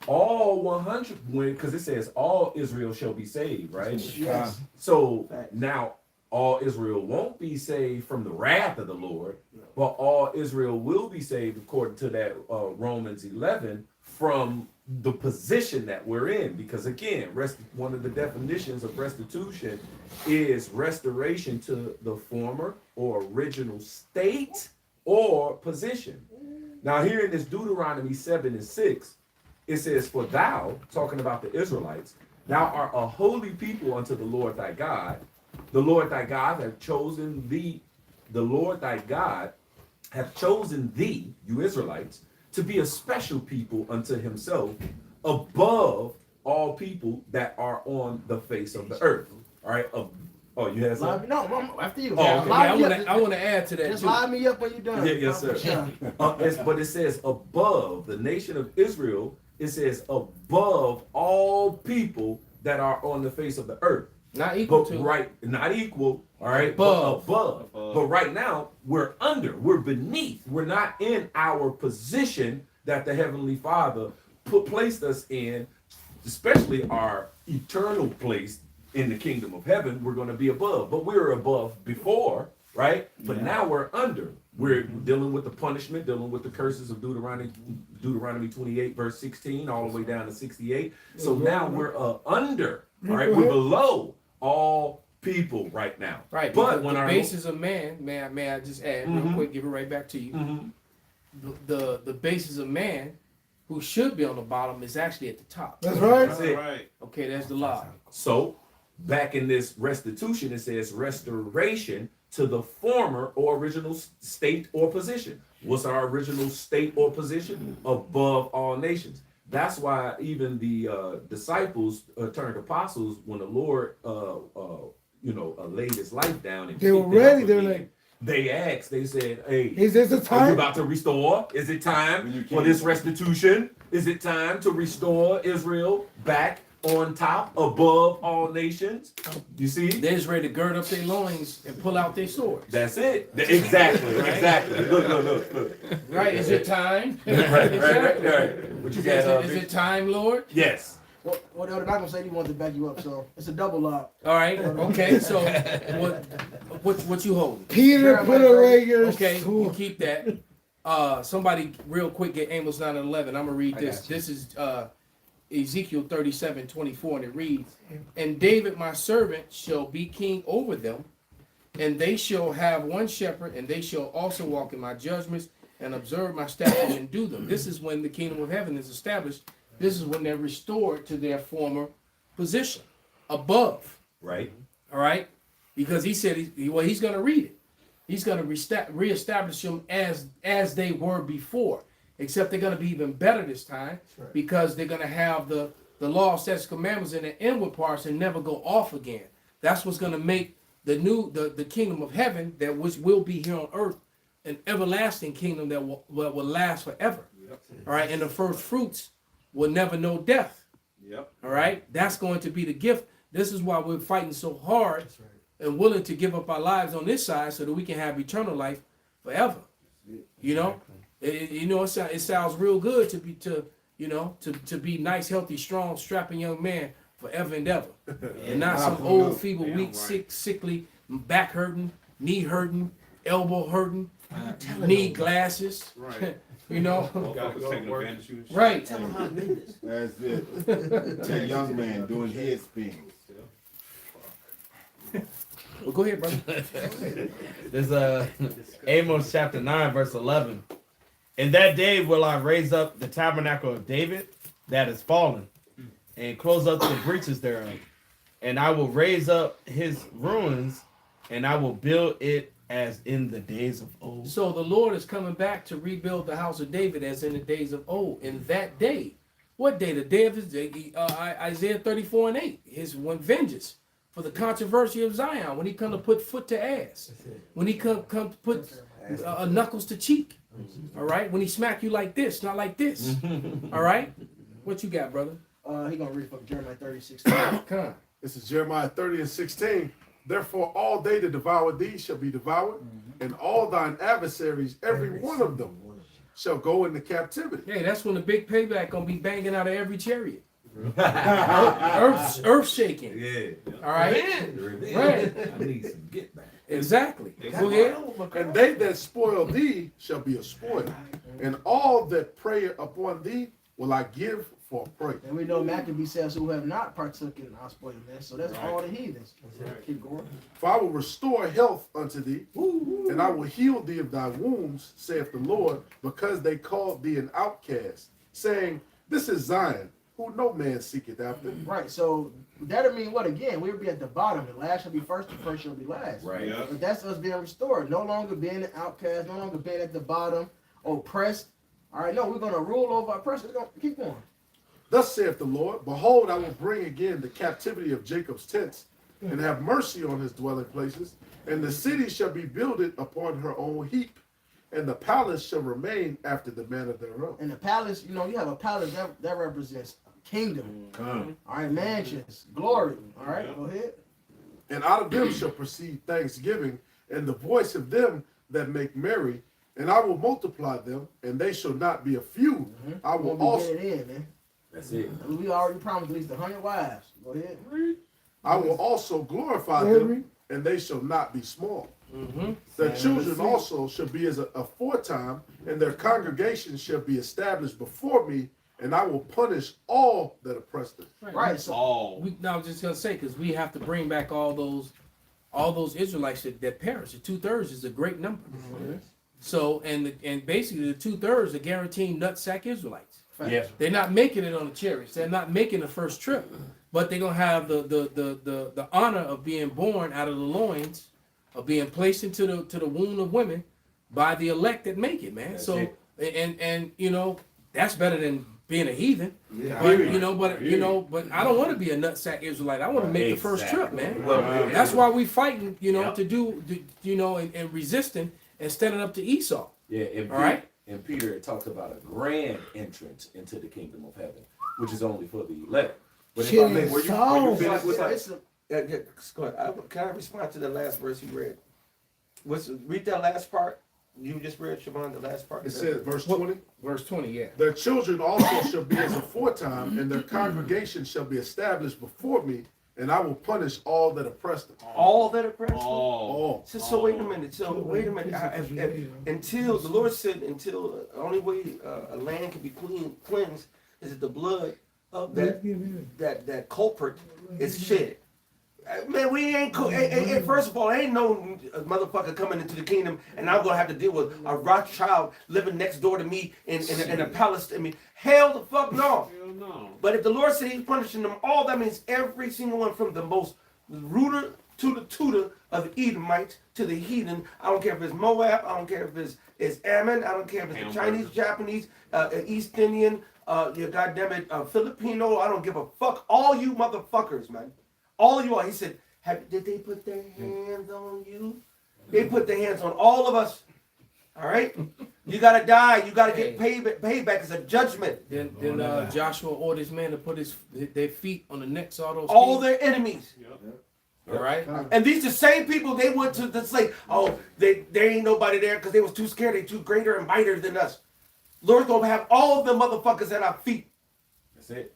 all 100, because it says all Israel shall be saved, right? Yes. So now all Israel won't be saved from the wrath of the Lord, but all Israel will be saved according to that Romans 11 from the position that we're in. Because again, one of the definitions of restitution is restoration to the former or original state or position. Now here in this Deuteronomy 7 and 6, it says, for thou, talking about the Israelites, thou art a holy people unto the Lord thy God. The Lord thy God hath chosen thee, the Lord thy God hath chosen thee, you Israelites, to be a special people unto himself above all people that are on the face of the earth. All right, Oh, you had Line something? me, no, after you. Oh, Yeah, okay. I want to add to that Just too. line me up when you're done. Yeah, yes, sir. Sure. But it says above the nation of Israel. It says above all people that are on the face of the earth. Not equal But to. right, not equal. All right, Above. but above. But right now we're under. We're beneath. We're not in our position that the Heavenly Father placed us in, especially our eternal place in the kingdom of heaven. We're going to be above, but we were above before, right? But now we're under. We're dealing with the punishment, dealing with the curses of Deuteronomy 28 verse 16 all the way down to 68. So now we're under, all right? We're below all people right now. Right, But because when the our basis of man, may I just add real Mhm. quick, give it right back to you. Mhm. The basis of man, who should be on the bottom, is actually at the top. That's right. That's it. Right. Okay, that's the lie. So back in this restitution, it says restoration to the former or original state or position. What's our original state or position? Above all nations. That's why even the disciples turned apostles when the Lord, laid his life down. And They were picked it up ready. They were again. like, They asked. They said, "Hey, is this the are you time? about to restore? Is it time for this restitution? Is it time to restore Israel back on top, above all nations?" You see? They're just ready to gird up their loins and pull out their swords. That's it. Exactly. Right? Exactly. Look. Right? Is it time? right. What you got? Is it time, Lord? Yes. Well, they're not gonna say he wanted to back you up, so it's a double lock. All right. Okay. So what you holding? Peter put away your Okay, sword. you keep that. Somebody real quick get Amos 9:11. I'm gonna read this. This is Ezekiel 37:24, and it reads, "And David my servant shall be king over them, and they shall have one shepherd, and they shall also walk in my judgments and observe my statutes and do them." This is when the kingdom of heaven is established. This is when they're restored to their former position, above. Right. All right, because he said he's going to read it. He's going to reestablish them as they were before, except they're going to be even better this time, because they're going to have the law, statutes, commandments in the inward parts and never go off again. That's what's going to make the kingdom of heaven, that which will be here on earth, an everlasting kingdom that will last forever. All right, and the first fruits will never know death. Yep. All right, that's going to be the gift. This is why we're fighting so hard and willing to give up our lives on this side so that we can have eternal life forever. You know, it sounds real good to be nice, healthy, strong, strapping young man forever and ever, and not some old, feeble, weak, sickly, back hurting, knee hurting, elbow hurting, need glasses. Right. You know, Gotta go to work. right? Tell him how to do this. That's it. A young man doing head spins. Well, go ahead, brother. There's Amos chapter 9, verse 11. "In that day will I raise up the tabernacle of David that is fallen, and close up the breaches thereof. And I will raise up his ruins, and I will build it as in the days of old." So the Lord is coming back to rebuild the house of David as in the days of old. In that day, what day? The day of his day. Isaiah 34:8. His one vengeance for the controversy of Zion, when he come to put foot to ass, when he come to put knuckles to cheek. All right, when he smack you like this, not like this. All right, what you got, brother? He gonna read from Jeremiah 36. Come on. This is Jeremiah 30:16. "Therefore all they that devour thee shall be devoured, and all thine adversaries, every one of them, shall go into captivity." Hey, that's when the big payback gonna be banging out of every chariot. Earth shaking. Yeah. All right. Right. I need some get back. Exactly. Go ahead. "And they that spoil thee shall be a spoil, and all that prey upon thee will I give for a prey." And we know Maccabee says who have not partook in our spoil this, so that's all the heathens. Keep going. "For I will restore health unto thee, and I will heal thee of thy wounds, saith the Lord, because they called thee an outcast, saying, This is Zion, who no man seeketh after." Right, so that'll mean what again? We'll be at the bottom, and last shall be first, and first shall be last. Right. Yeah. But that's us being restored, no longer being an outcast, no longer being at the bottom, oppressed. All right, no, we're gonna rule over oppressed. We're gonna keep going. "Thus saith the Lord, Behold, I will bring again the captivity of Jacob's tents, and have mercy on his dwelling places. And the city shall be builded upon her own heap, and the palace shall remain after the manner thereof. And the palace, you have a palace that represents kingdom. All right, mansions, glory. All right, go ahead. And out of them shall proceed thanksgiving, and the voice of them that make merry. And I will multiply them, and they shall not be a few. I will also. Man. That's it. We already promised at least 100 wives. Go ahead. I will also glorify them, and they shall not be small. Their children also shall be as aforetime, and their congregation shall be established before me, and I will punish all that oppress them. Right. So All. I was just gonna say, because we have to bring back all those Israelites that perished. The 2/3 is a great number. So and basically the 2/3 are guaranteed nutsack Israelites. Yeah. They're not making it on the chariots. They're not making the first trip, but they're gonna have the honor of being born out of the loins, of being placed into the womb of women by the elect that make it, man. That's so it. and that's better than being a heathen. Yeah. But I don't want to be a nutsack Israelite. I want to make the first trip, man. Well, that's why we fighting, to do, and resisting and standing up to Esau. Yeah, and all right. And Peter, it talks about a grand entrance into the kingdom of heaven, which is only for the elect. But if I may, were you finished with that? Can I respond to the last verse you read? Read that last part. You just read, Siobhan, the last part. It says, verse 20. Verse 20, yeah. Their children also shall be as aforetime, and their congregation shall be established before me, and I will punish all that oppress them. All that oppress them? All. So wait a minute. Until the Lord said, the only way a land can be cleansed is that the blood of that culprit is shed. Man, we ain't cool. First of all, ain't no motherfucker coming into the kingdom, and I'm gonna have to deal with a Rothschild living next door to me in a palace. I mean, hell the fuck no. But if the Lord said He's punishing them all, that means every single one, from the most rooter to the tutor of the Edomite to the heathen. I don't care if it's Moab. I don't care if it's Ammon. I don't care if it's the Chinese, Japanese, East Indian, your goddamn it, Filipino. I don't give a fuck. All you motherfuckers, man. All of you are. He said, did they put their hands on you? They put their hands on all of us. All right? You got to die. You got to get payback as a judgment. Then Joshua ordered his men to put their feet on the necks of all their enemies. All right? And these the same people they went to say, oh, there ain't nobody there because they was too scared. They too greater and mightier than us. Lord's going to have all of them motherfuckers at our feet. That's it.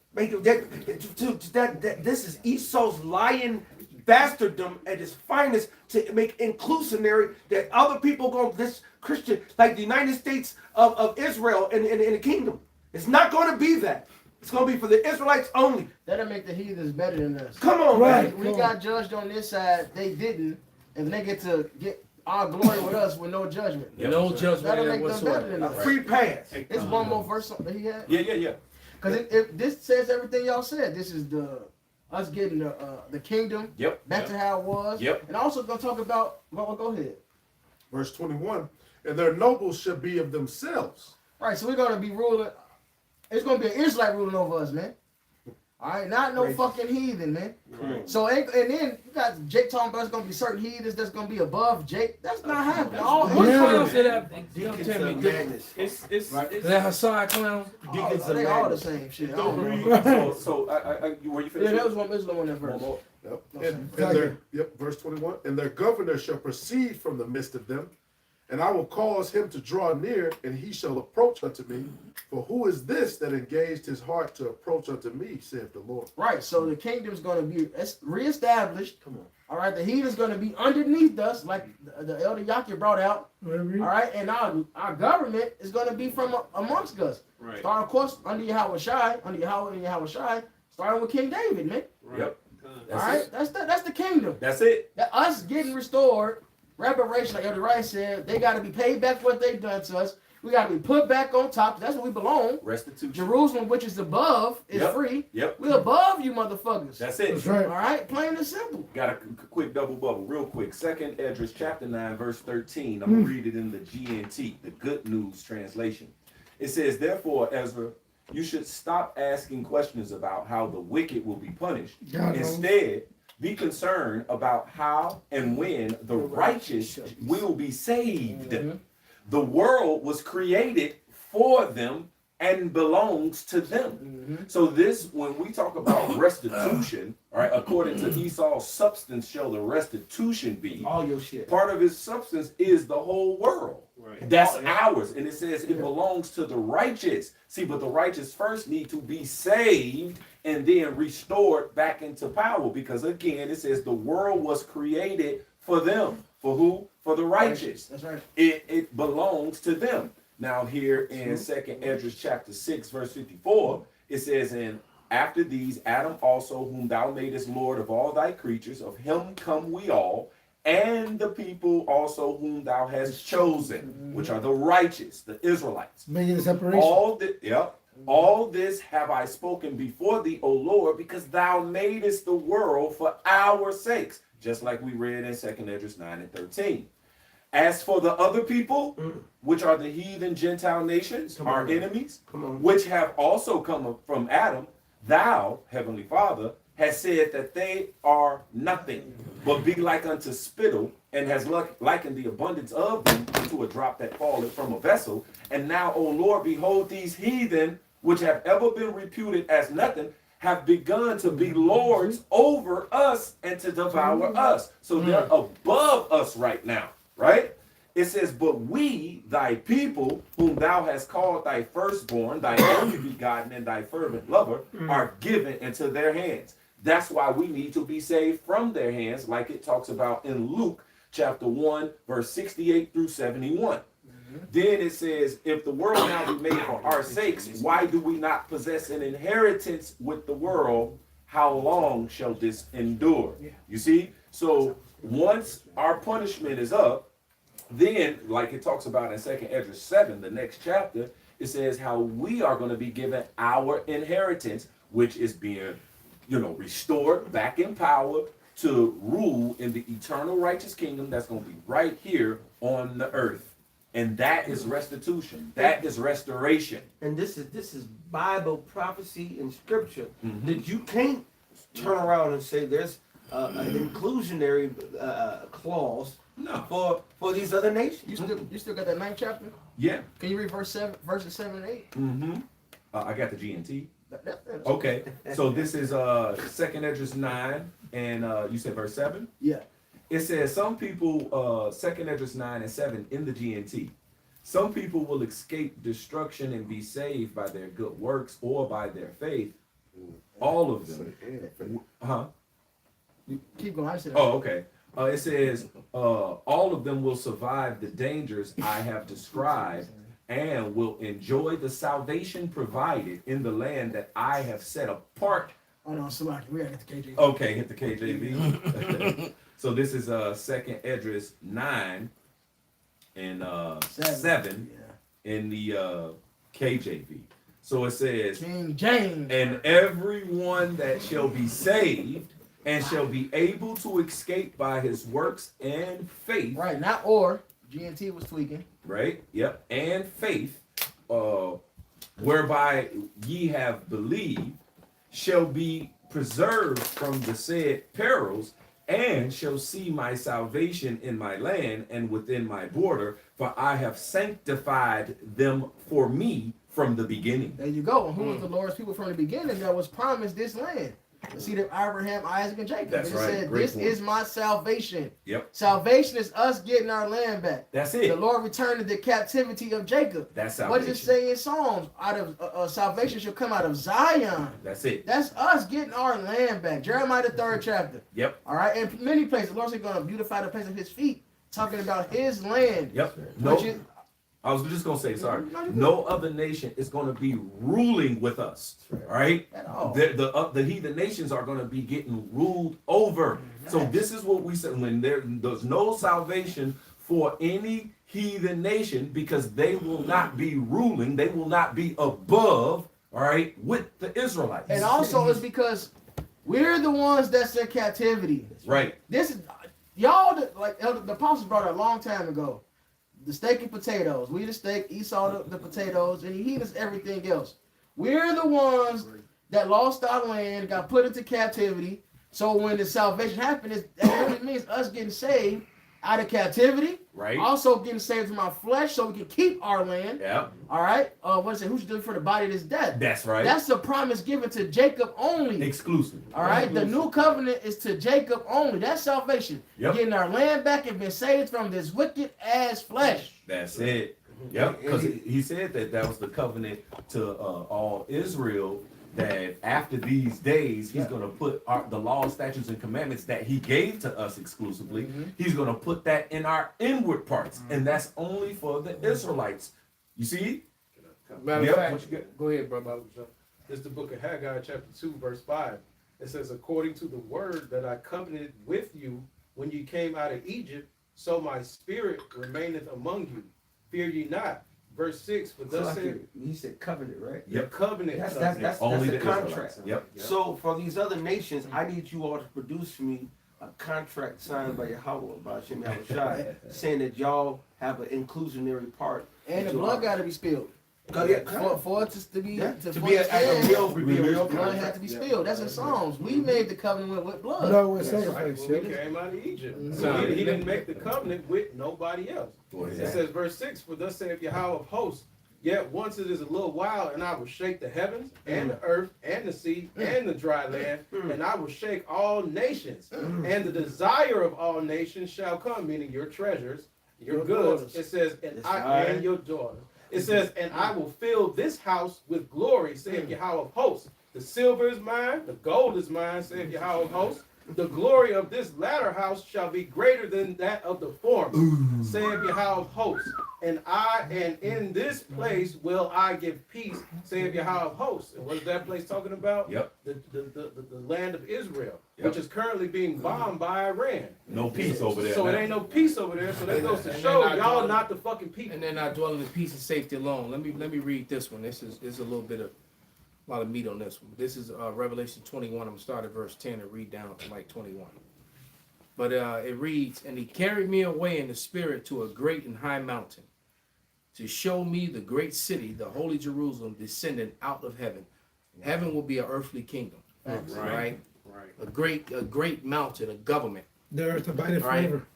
This is Esau's lying bastarddom at its finest to make inclusionary that other people go this Christian like the United States of Israel in the kingdom. It's not going to be that. It's going to be for the Israelites only. That'll make the heathens better than us. Come on, man. We got judged on this side. They didn't, and they get to get our glory with us with no judgment. No judgment. That'll make them better than us. Free pass. It's one more verse that he had. Yeah. Because this says everything y'all said. This is us getting the kingdom back to how it was. And also going to talk about, well, go ahead. Verse 21, and their nobles shall be of themselves. Right, so we're going to be ruling. It's going to be an Israelite ruling over us, man. All right, not no fucking heathen, man. Right. So, and then you got Jake talking about it's going to be certain heathens that's going to be above Jake. That's not happening. All It's that Hassai clown. They all the same shit. So were you finished? Yeah, that was one Islam on that verse. Verse 21, and their governor shall proceed from the midst of them, and I will cause him to draw near, and he shall approach unto me. For who is this that engaged his heart to approach unto me, saith the Lord. Right, so the kingdom's going to be reestablished. Come on. All right, the heathen's going to be underneath us, like the elder Yaki brought out. All right, and our government is going to be from amongst us. Right. Starting, of course, under YAHAWASHI, starting with King David, man. Right. Yep. All right, that's the kingdom. That's it. Us getting restored, reparation, like Elder Wright said, they got to be paid back for what they've done to us. We got to be put back on top. That's where we belong. Restitution. Jerusalem, which is above, is free. Yep. We're above you motherfuckers. That's it. That's right. All right, plain and simple. Got a quick double bubble, real quick. 2nd Esdras chapter 9, verse 13. I'm going to read it in the GNT, the Good News translation. It says, therefore, Ezra, you should stop asking questions about how the wicked will be punished. Instead, be concerned about how and when the righteous will be saved. The world was created for them and belongs to them. So this, when we talk about restitution, all right, according to Esau's substance shall the restitution be. All your shit. Part of his substance is the whole world. Right. That's ours. And it says it belongs to the righteous. See, but the righteous first need to be saved and then restored back into power. Because again, it says the world was created for them. For who? For the righteous. That's right. It belongs to them. Now here in 2nd Esdras chapter 6, verse 54, it says, and after these, Adam also, whom thou madest Lord of all thy creatures, of him come we all, and the people also whom thou hast chosen, which are the righteous, the Israelites. Making a separation. All this have I spoken before thee, O Lord, because thou madest the world for our sakes, just like we read in 2nd Esdras 9 and 13. As for the other people, which are the heathen Gentile nations, our enemies, which have also come from Adam, thou, Heavenly Father, has said that they are nothing, but be like unto spittle, and has likened the abundance of them unto a drop that falleth from a vessel. And now, O Lord, behold, these heathen, which have ever been reputed as nothing, have begun to be lords over us and to devour us. So they're above us right now. Right? It says, but we, thy people, whom thou hast called thy firstborn, thy only begotten, and thy fervent lover, are given into their hands. That's why we need to be saved from their hands, like it talks about in Luke chapter 1, verse 68 through 71. Then it says, if the world now be made for our sakes, why do we not possess an inheritance with the world? How long shall this endure? You see? So once our punishment is up, then, like it talks about in 2nd Esdras 7, the next chapter, it says how we are going to be given our inheritance, which is being, restored back in power to rule in the eternal righteous kingdom that's going to be right here on the earth. And that is restitution. That is restoration. And this is Bible prophecy and scripture that you can't turn around and say there's an inclusionary clause for these other nations. You still got that 9th chapter? Yeah. Can you read verses 7 and 8? I got the GNT. Okay. So this is 2nd Esdras 9, and you said verse 7? Yeah. It says some people, 2nd Esdras 9 and 7 in the GNT. Some people will escape destruction and be saved by their good works or by their faith. All of them. Keep going. Okay. It says, all of them will survive the dangers I have described and will enjoy the salvation provided in the land that I have set apart. Oh no, Salaki, we gotta get the KJV. Okay, hit the KJV. So this is 2nd Esdras 9 and 7 in the KJV. So it says, King James. and everyone that shall be saved and shall be able to escape by his works and faith. Right, not or. GNT was tweaking. Right, yep, and faith, whereby ye have believed, shall be preserved from the said perils, and shall see my salvation in my land and within my border, for I have sanctified them for me from the beginning. There you go. And who was the Lord's people from the beginning that was promised this land? The seed of Abraham, Isaac, and Jacob. That's it right. said, Great this point. is my salvation. Yep. Salvation is us getting our land back. That's it. The Lord returned the captivity of Jacob. That's What does it salvation. say in Psalms? Out of salvation shall come out of Zion. That's it. That's us getting our land back. Jeremiah the 3rd chapter. Yep. All right. And many places, the Lord's going to beautify the place of his feet, talking about his land. Yep. No. Which is, I was just gonna say, sorry. No other nation is gonna be ruling with us. All right. At all. The heathen nations are gonna be getting ruled over. So this is what we said when there's no salvation for any heathen nation, because they will not be ruling. They will not be above. All right, with the Israelites. And also it's because we're the ones that's in captivity. Right. This is y'all like the apostles brought it a long time ago. The steak and potatoes. We the steak, Esau the potatoes, and he does everything else. We're the ones that lost our land, got put into captivity, So when the salvation happens, that really means us getting saved out of captivity. Right. Also getting saved from our flesh so we can keep our land. Yeah. All right. What is it? Who should do it for the body that's dead? That's right. That's a promise given to Jacob only. Exclusive. All right. The new covenant is to Jacob only. That's salvation. Yep. Getting our land back and being saved from this wicked ass flesh. That's it. Yep. Because he said that was the covenant to all Israel. That after these days, he's going to put the laws, statutes, and commandments that he gave to us exclusively, he's going to put that in our inward parts. And that's only for the Israelites. You see? Matter of fact, go ahead, brother. It's the book of Haggai, chapter 2, verse 5. It says, according to the word that I covenanted with you when you came out of Egypt, so my spirit remaineth among you. Fear ye not. Verse 6, but thus said, he said covenant, right? Yep. Covenant. That's Only the the contract. Yep. So for these other nations, I need you all to produce for me a contract signed by Yahweh, by Hashem Yahawashi, saying that y'all have an inclusionary part. And the blood got to be spilled. For it to be a real blood had to be spilled. That's in Psalms. We made the covenant with blood. No, with sacrifice. When we came out of Egypt. So he didn't make the covenant with nobody else. It says, verse 6, for thus saith Yahweh of hosts, yet once it is a little while, and I will shake the heavens, and the earth, and the sea, and the dry land, and I will shake all nations, and the desire of all nations shall come, meaning your treasures, your goods. It says, and your daughters. It says, and I will fill this house with glory, saith Yahweh of hosts. The silver is mine, the gold is mine, saith Yahweh of hosts. The glory of this latter house shall be greater than that of the former, saith Yahweh of hosts. And in this place will I give peace, saith Yahweh of hosts. And what is that place talking about? Yep. The land of Israel, which is currently being bombed by Iran. No peace over there. So it ain't no peace over there. So that goes to show y'all not the fucking people. And they're not dwelling in peace and safety alone. Let me read this one. This is a little bit of a lot of meat on this one. This is Revelation 21. I'm gonna start at verse 10 and read down to like 21. But it reads, and he carried me away in the spirit to a great and high mountain, to show me the great city, the holy Jerusalem, descending out of heaven. Heaven will be an earthly kingdom, right? A great mountain, a government. The earth abideth forever.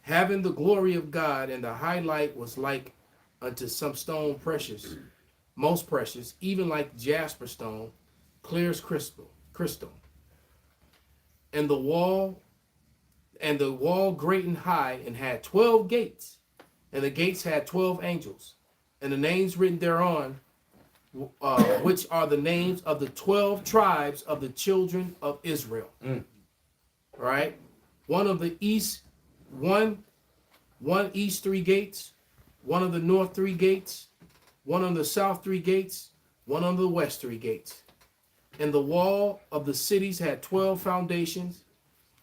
Having the glory of God, and the highlight was like unto some stone precious, most precious, even like jasper stone, clear as crystal. And the wall great and high, and had 12 gates, and the gates had 12 angels, and the names written thereon, which are the names of the 12 tribes of the children of Israel. Right? One of the east, one east 3 gates, one of the north 3 gates, one on the south 3 gates, one on the west 3 gates. And the wall of the cities had 12 foundations,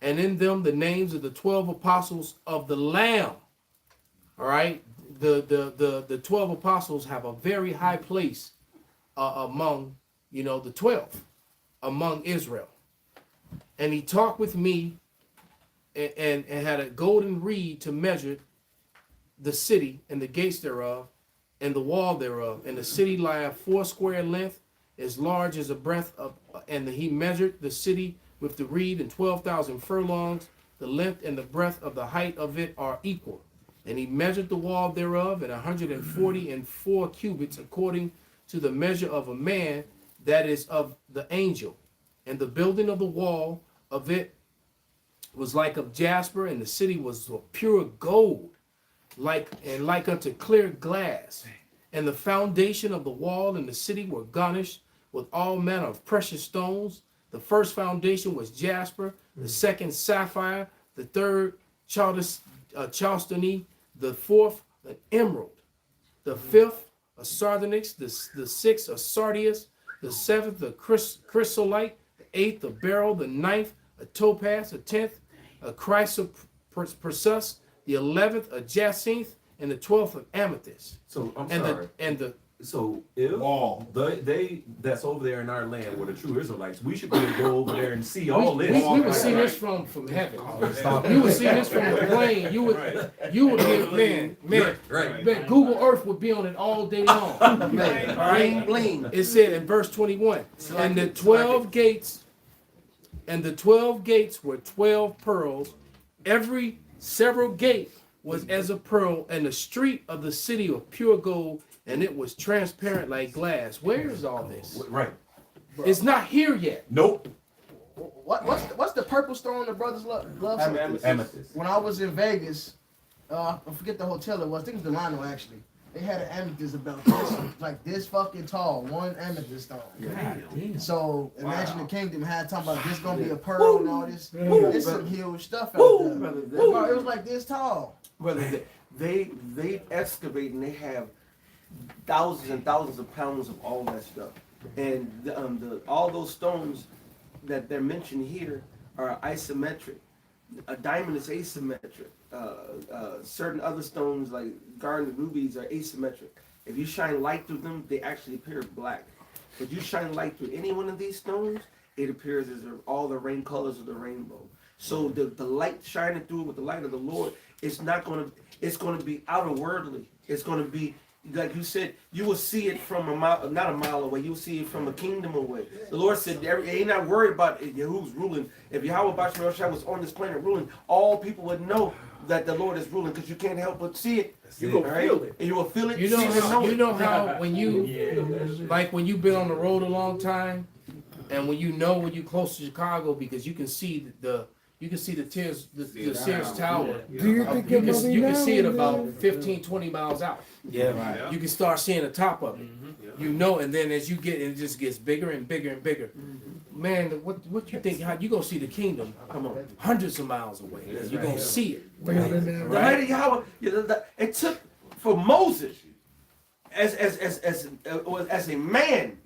and in them the names of the 12 apostles of the Lamb. All right, the 12 apostles have a very high place among the 12 among Israel. And he talked with me and had a golden reed to measure the city and the gates thereof, and the wall thereof, and the city lieth 4 square length, as large as a breadth of, and he measured the city with the reed, and 12,000 furlongs. The length and the breadth of the height of it are equal. And he measured the wall thereof, and 144 cubits, according to the measure of a man, that is of the angel. And the building of the wall of it was like of jasper, and the city was of pure gold, like unto clear glass. And the foundation of the wall and the city were garnished with all manner of precious stones. The first foundation was jasper, the second sapphire, the third chalcedony, the fourth an emerald, the fifth a sardonyx, the sixth a sardius, the seventh a chrysolite, the eighth a beryl, the ninth a topaz, the 10th a chrysoprasus, the 11th a jacinth, and the 12th an amethyst. So So if they that's over there in our land were the true Israelites, we should be able to go over there and see all this. We would see this from heaven. You would see this from the plane. You would get man. Google Earth would be on it all day long. Bling, bling. It said in verse 21, and the 12 gates And the 12 gates were 12 pearls. Every several gate was as a pearl, and the street of the city of pure gold, and it was transparent like glass. Where is all this? Right. It's not here yet. Nope. What's the purple stone the brothers love? Amethyst. When I was in Vegas, I forget the hotel it was. I think it was Delano actually. They had an amethyst about this, like this fucking tall, one amethyst stone. So imagine the kingdom had talking about this gonna be a pearl and all this. There's some huge stuff out there. It was like this tall. Brother, they excavate and they have thousands and thousands of pounds of all that stuff, and all those stones that they're mentioned here are isometric. A diamond is asymmetric. Certain other stones like garnet rubies are asymmetric. If you shine light through them, they actually appear black. If you shine light through any one of these stones, it appears as all the rain colors of the rainbow. So the light shining through with the light of the Lord, it's going to be outer worldly. It's going to be, like you said, you will see it from a mile, not a mile away. You will see it from a kingdom away. The Lord said, "Ain't not worried about who's ruling. If YAHAWASHI was on this planet ruling, all people would know that the Lord is ruling, because you can't help but see it. You gonna feel it. And you will feel it. You know how when you like when you've been on the road a long time, and when you close to Chicago, because you can see the Sears Tower. Do you think you can see it about 15, 20 miles out. Yeah, right. You can start seeing the top of it. You know, and then as you get, it just gets bigger and bigger and bigger. Man, what you think? How you gonna see the kingdom? Come on, hundreds of miles away. You're gonna see it. Right? It took for Moses as a man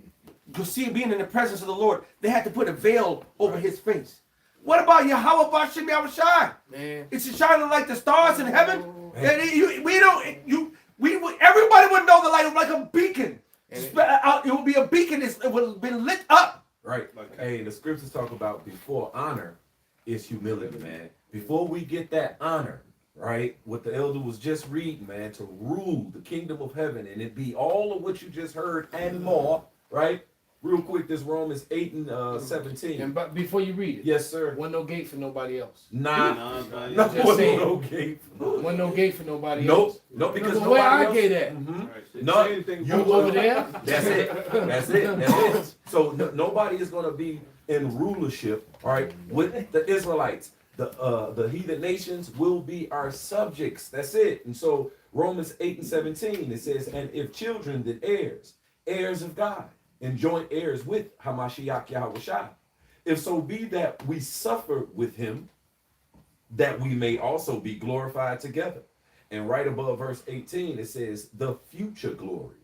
to see being in the presence of the Lord. They had to put a veil over his face. What about YAHAWASHI? Man, it's shining like the stars in heaven. Everybody would know the light was like a beacon. It would be a beacon. It would have been lit up. Right. Hey, the scriptures talk about before honor is humility, man. Before we get that honor, right, what the elder was just reading, man, to rule the kingdom of heaven, and it be all of what you just heard and more, right? Real quick, this Romans 8 and 17. And but before you read it, yes, sir. Wasn't no gate for nobody else. No gate. Wasn't no gate for nobody else. Nope, because where I gate at? No, you over there. That's it. So nobody is going to be in rulership, all right, with the Israelites. The heathen nations will be our subjects. That's it. And so Romans 8 and 17, it says, and if children, then heirs of God, and joint heirs with Hamashiach YAHAWASHI. If so be that we suffer with him, that we may also be glorified together. And right above verse 18, it says, the future glory.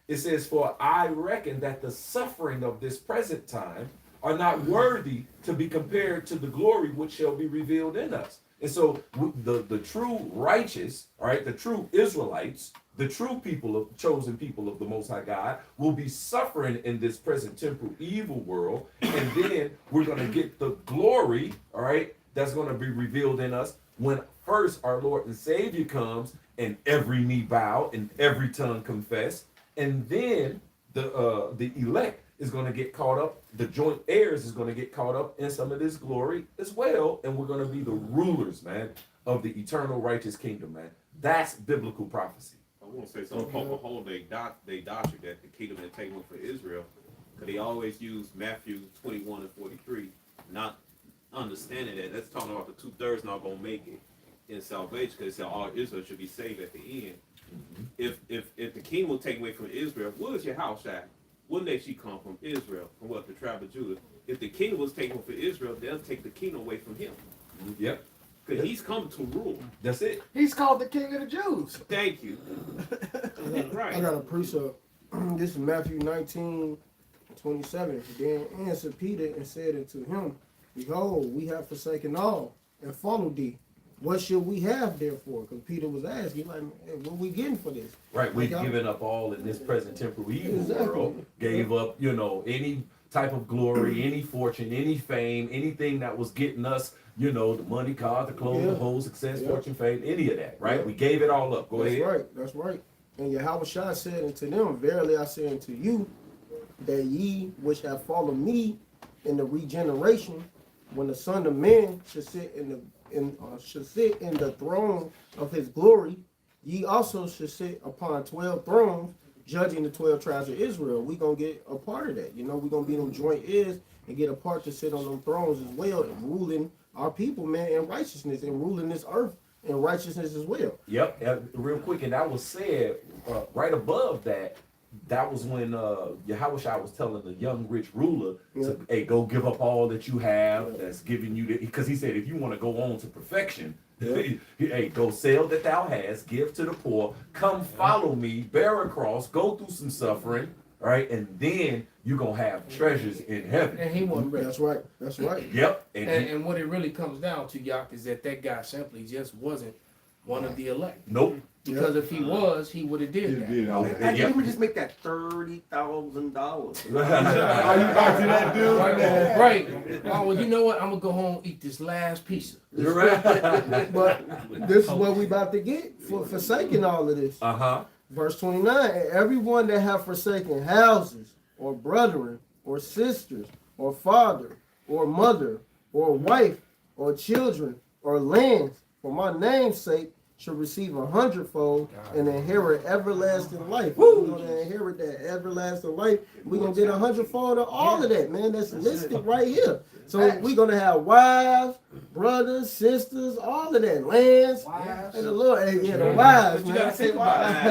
It says, for I reckon that the suffering of this present time are not worthy to be compared to the glory which shall be revealed in us. And so the true righteous, all right, the true Israelites, the true chosen people of the Most High God will be suffering in this present temporal evil world. And then we're going to get the glory, all right, that's going to be revealed in us when first our Lord and Savior comes and every knee bow and every tongue confess. And then the elect is going to get caught up. The joint heirs is going to get caught up in some of this glory as well. And we're going to be the rulers, man, of the eternal righteous kingdom, man. That's biblical prophecy. I want to say something. Hold they doctrine that the kingdom had taken for Israel, because they always use Matthew 21 and 43, not understanding that that's talking about the 2/3 not going to make it in salvation, because they say all Israel should be saved at the end. If the king will take away from Israel, what is your house at? What nation come from? Israel. From what? The tribe of Judah. If the king was taken for Israel, they'll take the kingdom away from him. Yep. Because he's come to rule. That's it. He's called the King of the Jews. Thank you. Right. I got a precept. This is Matthew 19:27. Then answered Peter and said unto him, behold, we have forsaken all and followed thee. What should we have therefore? Because Peter was asking, like, hey, what are we getting for this? Right, we've given up all in this present temporal evil world, gave up, any type of glory, any fortune, any fame, anything that was getting us, the money, car, the clothes, the whole success, fortune, fame, any of that, right? We gave it all up. Go ahead. That's right. And YAHAWASHI said unto them, verily I say unto you, that ye which have followed me in the regeneration when the Son of Man should sit should sit in the throne of his glory, ye also should sit upon 12 thrones, judging the 12 tribes of Israel. We gonna get a part of that. You know, we gonna be them joint ears and get a part to sit on them thrones as well, and ruling our people, man, in righteousness, and ruling this earth in righteousness as well. Yep, real quick, and that was said right above that. That was when YAHAWASHI was telling the young rich ruler to, hey, go give up all that you have that's giving you, because he said, if you want to go on to perfection, hey, go sell that thou hast, give to the poor, come follow me, bear a cross, go through some suffering, right, and then you're going to have treasures in heaven. And he wasn't rich. That's right. That's right. Yep. And what it really comes down to, Yak, is that guy simply just wasn't one of the elect. Nope. Because if he was, he would have did that. Let me just make that $30,000. Are you back to that dude? Right. Oh, well, you know what? I'm gonna go home and eat this last pizza. You're right. But this is what we about to get for forsaking all of this. Verse 29, and everyone that have forsaken houses, or brethren, or sisters, or father, or mother, or wife, or children, or lands, for my name's sake, shall receive 100-fold and inherit everlasting life. We're going to inherit that everlasting life. We're going to get 100-fold of all of that, man. That's listed right here. So we're going to have wives, brothers, sisters, all of that, lands, and the Lord, the wives, You man. gotta think about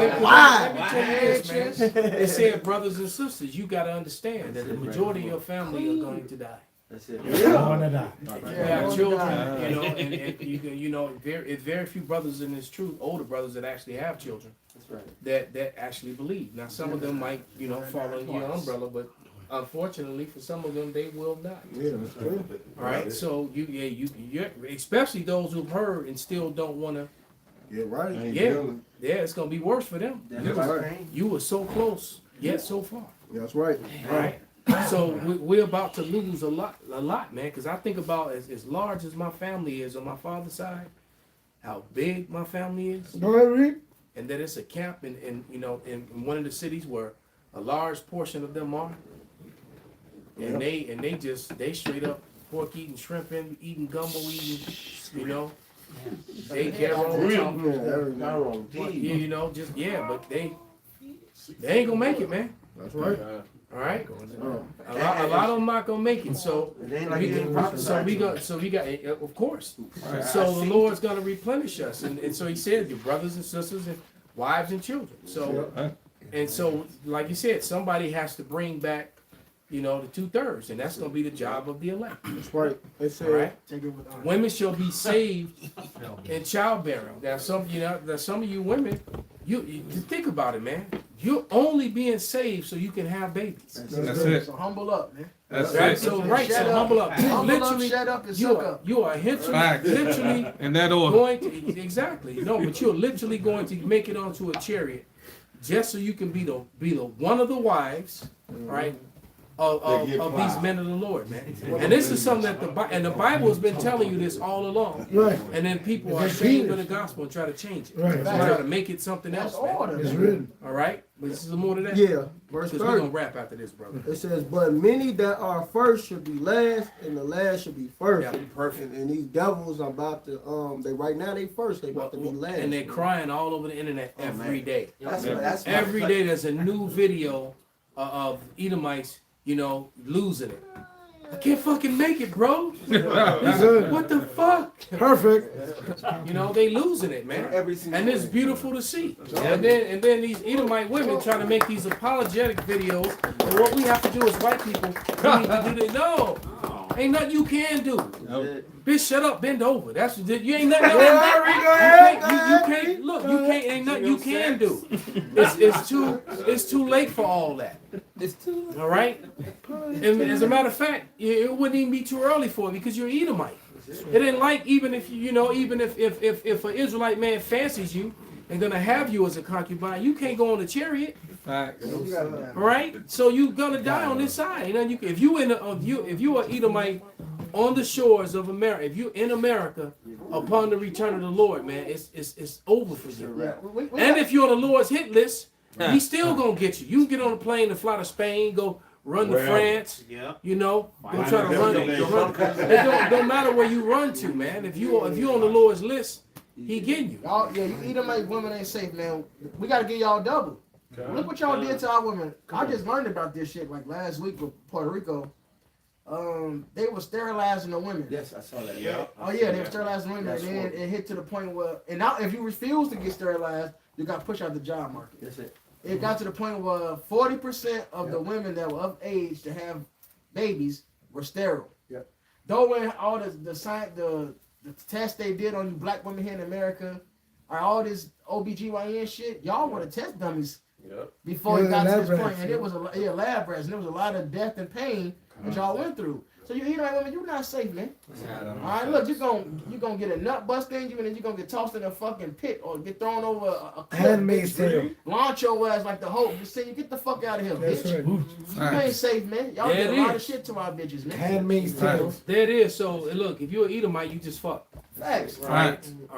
it. Wives. They said, brothers and sisters, you gotta understand that the majority of your family are going to die. That's it. You have children, you know, and you know, very few brothers in this truth, older brothers that actually have children. That's right. That actually believe. Now, some of them might, you know, fall under your umbrella, but unfortunately, for some of them, they will not. Yeah, that's true. All right, so you especially those who've heard and still don't want to. Yeah, right. Yeah, it's gonna be worse for them. You were so close, yet so far. That's right. All right. So we're about to lose a lot, man. Because I think about as large as my family is on my father's side, how big my family is, and that it's a camp in you know in one of the cities where a large portion of them are, and they straight up pork eating, shrimp eating, gumbo eating, you know. They get on, you know, but they ain't gonna make it, man. That's right. All right, a lot of them not gonna make it. So we got, of course. So the Lord's gonna replenish us, and so He said, your brothers and sisters and wives and children. So like you said, somebody has to bring back, you know, the 2/3, and that's gonna be the job of the elect. That's right. All right. Women shall be saved in childbearing. Now some of you women, you think about it, man. You're only being saved so you can have babies. That's it. So humble up, man. That's right. it. So humble up. Literally, shut up, and suck up. You are literally in that order. going to exactly. No, but you're literally going to make it onto a chariot just so you can be the one of the wives, right? Of these men of the Lord, man. And this is something that the Bible has been telling you this all along. Right. And then people are ashamed of the gospel and try to change it. Right. They try to make it something else, man. It's written. All right? But this is more to that? Yeah. Verse 30. Because we're going to wrap after this, brother. It says, but many that are first should be last, and the last should be first. Yeah, perfect. And these devils are about to, right now they first, they about to be last. And they're crying all over the internet every day. That's Every day there's a new video of Edomites, you know, losing it. I can't fucking make it, bro. What the fuck? Perfect. You know, they losing it, man. And it's beautiful to see. And then these Edomite women try to make these apologetic videos. And what we have to do as white people, we need to do this. No. Ain't nothing you can do. Bitch, shut up, bend over. That's you ain't nothing. You can't look. You can't. Ain't nothing you can do. It's too late for all that. It's too. All right. And as a matter of fact, it wouldn't even be too early for it because you're Edomite. It ain't like even if if an Israelite man fancies you and gonna have you as a concubine, you can't go on the chariot. Facts. All right, so you're gonna die on this side. You know, if you are Edomite on the shores of America, if you're in America upon the return of the Lord, man, it's over for you. And if you're on the Lord's hit list, He's still gonna get you. You can get on a plane and fly to Spain, go run to Wherever. France. Yeah. You know, go Find try to a run. destination. It don't matter where you run to, man. If you on the Lord's list, He getting you. Y'all, yeah, you Edomite women ain't safe, man. We gotta give y'all double. Look what y'all did to our women. I just learned about this shit like last week with Puerto Rico. They were sterilizing the women. Yes, I saw that. Yeah. Oh yeah, they were sterilizing women, That's and then horrible. it hit to the point where, and now if you refuse to get sterilized, you got pushed out the job market. That's it. It got to the point where 40% of the women that were of age to have babies were sterile. Yep. Though when all the tests they did on you black women here in America, or all this OBGYN shit, y'all were the test dummies Yep. before it Yeah, got to lab this point. rats, And it was lab rats, and there was a lot of death and pain that y'all went through. So you Edomite women, you're not safe, man. All right, look, you're gonna get a nut bust in you, and then you're gonna get tossed in a fucking pit or get thrown over a cliff. Handmaid's Tale. Launch your ass like the Hope. Just say you get the fuck out of here, That's bitch. right. You ain't safe, man. Y'all There did it a lot of is. shit to our bitches, man. Handmaid's Tale. There it is. So look, if you're an Edomite, you just fuck. Facts. All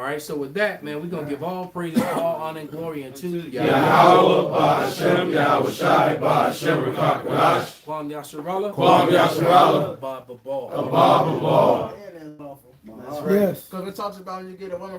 right. So with that, man, we're gonna give all praise, all honor, and glory unto Yahweh Ba'Shem, Yahawashi, Ba'Shem Rakakadash, Kwam Yasharala. Kwam Yasharala, Ba ba ba. Abba Ball. That's That's right. Yes. Because it talks about when you get a woman